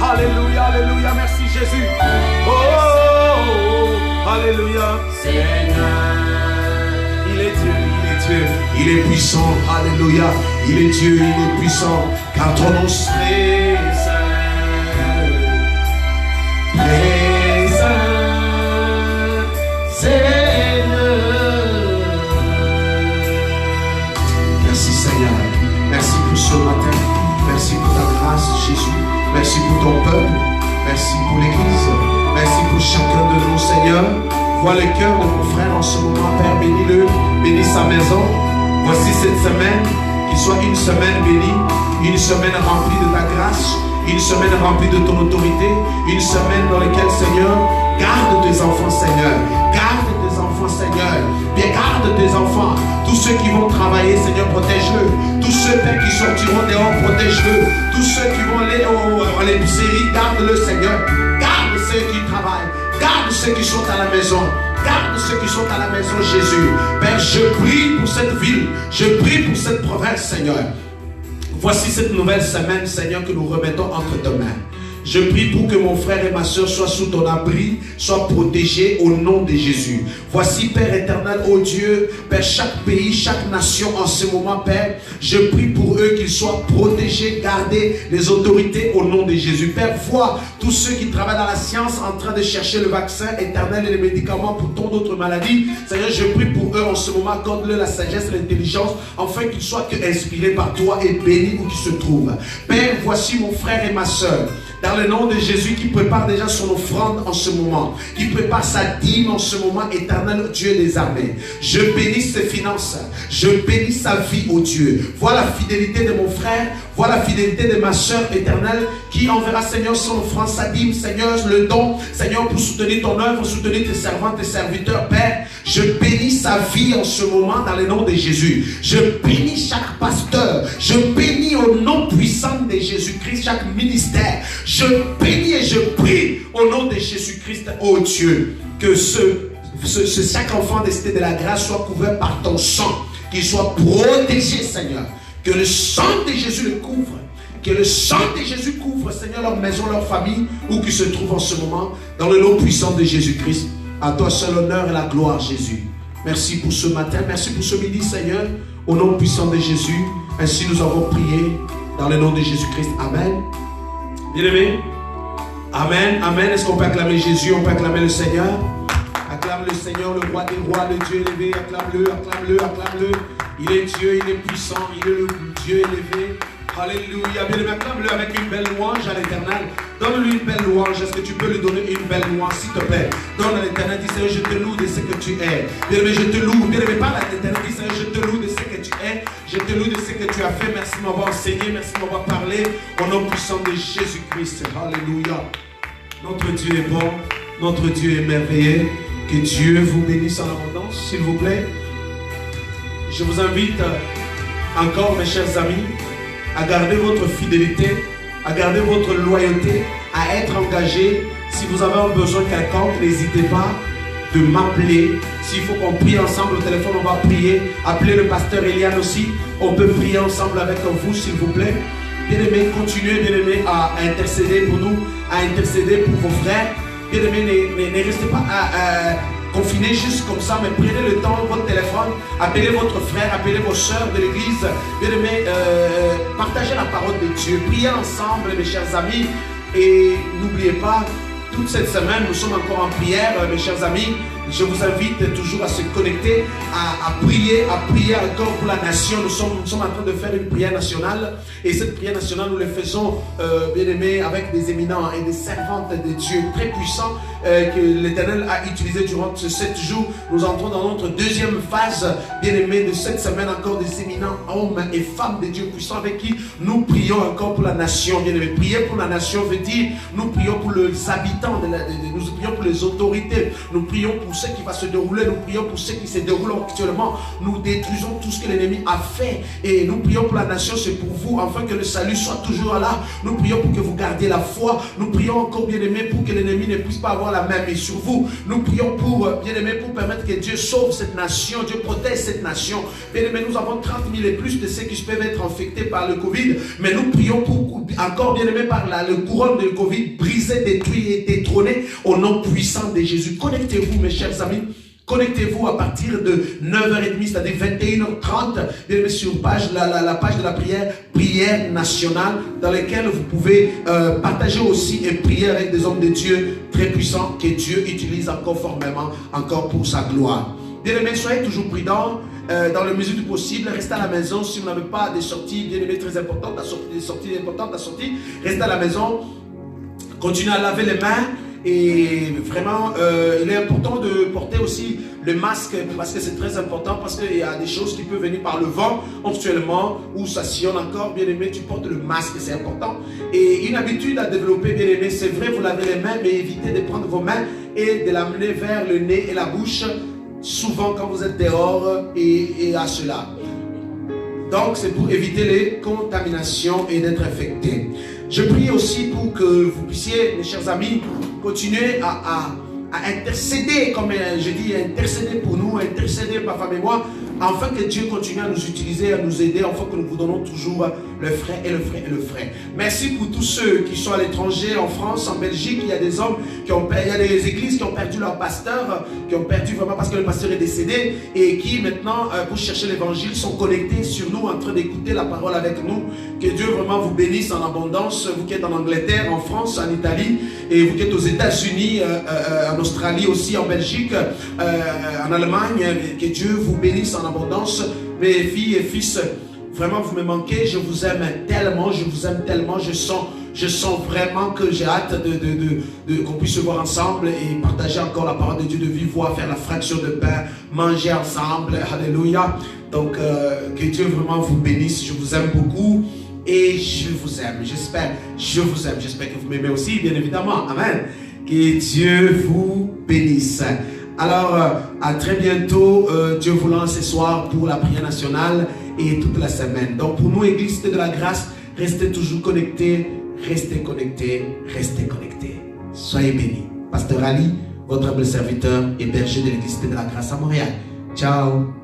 Alléluia, alléluia, merci Jésus. Oh, alléluia. Seigneur, il est Dieu, il est Dieu, il est puissant, alléluia. Il est Dieu, il est puissant, car ton nom est saint. Très saint, Seigneur. Merci Seigneur, merci pour ce matin. Merci pour ta grâce, Jésus. Merci pour ton peuple. Merci pour l'Église. Merci pour chacun de nous, Seigneur. Vois le cœur de mon frère en ce moment, Père. Bénis-le. Bénis sa maison. Voici cette semaine, qu'il soit une semaine bénie, une semaine remplie de ta grâce, une semaine remplie de ton autorité, une semaine dans laquelle, Seigneur, Garde tes enfants, Seigneur. Garde tes enfants, Seigneur. Bien, garde tes enfants. Tous ceux qui vont travailler, Seigneur, protège-le. Tous ceux, Père, qui sortiront dehors, protège-le. Tous ceux qui vont aller à l'épicerie, garde-le, Seigneur. Garde ceux qui travaillent. Garde ceux qui sont à la maison. Garde ceux qui sont à la maison, Jésus. Père, je prie pour cette ville. Je prie pour cette province, Seigneur. Voici cette nouvelle semaine, Seigneur, que nous remettons entre tes mains. Je prie pour que mon frère et ma soeur soient sous ton abri, soient protégés au nom de Jésus. Voici, Père éternel, ô Dieu, Père, chaque pays, chaque nation en ce moment, Père, je prie pour eux qu'ils soient protégés, gardés, les autorités au nom de Jésus. Père, vois tous ceux qui travaillent dans la science en train de chercher le vaccin éternel et les médicaments pour tant d'autres maladies. Seigneur, je prie pour eux en ce moment, accorde-leur la sagesse et l'intelligence, afin qu'ils soient inspirés par toi et bénis où qu'ils se trouvent. Père, voici mon frère et ma soeur. Dans le nom de Jésus qui prépare déjà son offrande en ce moment, qui prépare sa dîme en ce moment, éternel Dieu des armées. Je bénis ses finances, je bénis sa vie, ô Dieu. Vois la fidélité de mon frère, vois la fidélité de ma soeur éternelle qui enverra, Seigneur, son offrande, sa dîme, Seigneur, le don, Seigneur, pour soutenir ton œuvre, soutenir tes servantes, tes serviteurs, Père. Je bénis sa vie en ce moment dans le nom de Jésus. Je bénis chaque pasteur, je bénis au nom puissant de Jésus-Christ chaque ministère. Je bénis et je prie au nom de Jésus-Christ, ô Dieu, que chaque enfant de Cité de la Grâce soit couvert par ton sang, qu'il soit protégé, Seigneur, que le sang de Jésus le couvre, que le sang de Jésus couvre, Seigneur, leur maison, leur famille, où qu'ils se trouvent en ce moment, dans le nom puissant de Jésus-Christ. À toi seul l'honneur et la gloire, Jésus. Merci pour ce matin, merci pour ce midi, Seigneur, au nom puissant de Jésus. Ainsi nous avons prié dans le nom de Jésus-Christ. Amen. Bien-aimés, amen, amen. Est-ce qu'on peut acclamer Jésus, on peut acclamer le Seigneur? Acclame le Seigneur, le roi des rois, le Dieu élevé. Acclame-le, acclame-le, acclame-le. Il est Dieu, il est puissant, il est le Dieu élevé. Alléluia. Bien-aimé, acclame-le avec une belle louange à l'Éternel. Donne-lui une belle louange. Est-ce que tu peux lui donner une belle louange, s'il te plaît? Donne à l'Éternel, dis Seigneur, je te loue de ce que tu es. Bien-aimé, je te loue. Bien-aimé, parle à l'Éternel, dis Seigneur, je te loue de ce que tu es. Je te loue de ce que tu as fait. Merci de m'avoir enseigné, merci de m'avoir parlé. Au nom puissant de Jésus-Christ. Alléluia. Notre Dieu est bon. Notre Dieu est merveilleux. Que Dieu vous bénisse en abondance, s'il vous plaît. Je vous invite encore, mes chers amis, à garder votre fidélité, à garder votre loyauté, à être engagé. Si vous avez un besoin quelconque, n'hésitez pas de m'appeler. S'il faut qu'on prie ensemble au téléphone, on va prier. Appelez le pasteur Eliane aussi. On peut prier ensemble avec vous, s'il vous plaît. Bien-aimés, continuez, bien-aimés, à intercéder pour nous, à intercéder pour vos frères. Bien-aimés, ne restez pas confinés juste comme ça, mais prenez le temps, votre téléphone, appelez votre frère, appelez vos soeurs de l'église. Bien-aimés, partagez la parole de Dieu, priez ensemble, mes chers amis, et n'oubliez pas, toute cette semaine, nous sommes encore en prière, mes chers amis. Je vous invite toujours à se connecter, à prier encore pour la nation. Nous sommes en train de faire une prière nationale. Et cette prière nationale, nous la faisons, bien aimés, avec des éminents et des servantes de Dieu très puissants que l'Éternel a utilisé durant ces 7 jours. Nous entrons dans notre deuxième phase, bien aimés, de cette semaine encore des éminents hommes et femmes de Dieu puissants avec qui nous prions encore pour la nation. Bien aimés, prier pour la nation veut dire nous prions pour les habitants, nous prions pour les autorités, nous prions pour ce qui va se dérouler, nous prions pour ce qui se déroule actuellement. Nous détruisons tout ce que l'ennemi a fait et nous prions pour la nation, c'est pour vous, afin que le salut soit toujours là. Nous prions pour que vous gardiez la foi. Nous prions encore, bien aimé, pour que l'ennemi ne puisse pas avoir la main mise sur vous. Nous prions pour, bien aimé, pour permettre que Dieu sauve cette nation, Dieu protège cette nation. Bien aimé, nous avons 30 000 et plus de ceux qui peuvent être infectés par le Covid, mais nous prions pour, encore, bien aimé, par le couronne de Covid, brisé, détruit et détrôné au nom puissant de Jésus. Connectez-vous, mes chers amis. Connectez-vous à partir de 9h30, c'est-à-dire 21h30, bien aimé, sur la page de la prière nationale, dans laquelle vous pouvez partager aussi et prier avec des hommes de Dieu très puissants que Dieu utilise encore formellement, encore pour sa gloire. Bien aimé, soyez toujours prudents. Dans le mesure du possible, restez à la maison. Si vous n'avez pas des sorties, bien aimé, très importantes, des sorties importantes à sortir, restez à la maison. Continuez à laver les mains. Et vraiment, il est important de porter aussi le masque, parce que c'est très important, parce qu'il y a des choses qui peuvent venir par le vent, actuellement, ou ça sillonne encore, bien aimé, tu portes le masque, c'est important. Et une habitude à développer, bien aimé, c'est vrai, vous lavez les mains, mais évitez de prendre vos mains et de l'amener vers le nez et la bouche, souvent quand vous êtes dehors et à cela. Donc, c'est pour éviter les contaminations et d'être infecté. Je prie aussi pour que vous puissiez, mes chers amis, continuer à intercéder, comme je dis, intercéder pour nous, intercéder ma femme et moi, afin que Dieu continue à nous utiliser, à nous aider, afin que nous vous donnons toujours le frais et le frais et le frais. Merci pour tous ceux qui sont à l'étranger, en France, en Belgique. Il y a des hommes qui ont perdu, il y a des églises qui ont perdu leur pasteur, qui ont perdu vraiment parce que le pasteur est décédé et qui maintenant, pour chercher l'évangile, sont connectés sur nous, en train d'écouter la parole avec nous. Que Dieu vraiment vous bénisse en abondance, vous qui êtes en Angleterre, en France, en Italie, et vous qui êtes aux États-Unis, en Australie aussi, en Belgique, en Allemagne. Que Dieu vous bénisse en abondance, mes filles et fils. Vraiment, vous me manquez, je vous aime tellement, je vous aime tellement, je sens vraiment que j'ai hâte qu'on puisse se voir ensemble et partager encore la parole de Dieu de vive voix, faire la fraction de pain, manger ensemble, alléluia. Donc, que Dieu vraiment vous bénisse, je vous aime beaucoup et je vous aime, j'espère que vous m'aimez aussi, bien évidemment, amen. Que Dieu vous bénisse. Alors, à très bientôt, Dieu voulant ce soir pour la prière nationale et toute la semaine. Donc, pour nous, Église de la Grâce, restez toujours connectés, restez connectés, restez connectés. Soyez bénis. Pasteur Ali, votre humble serviteur et berger de l'Église de la Grâce à Montréal. Ciao.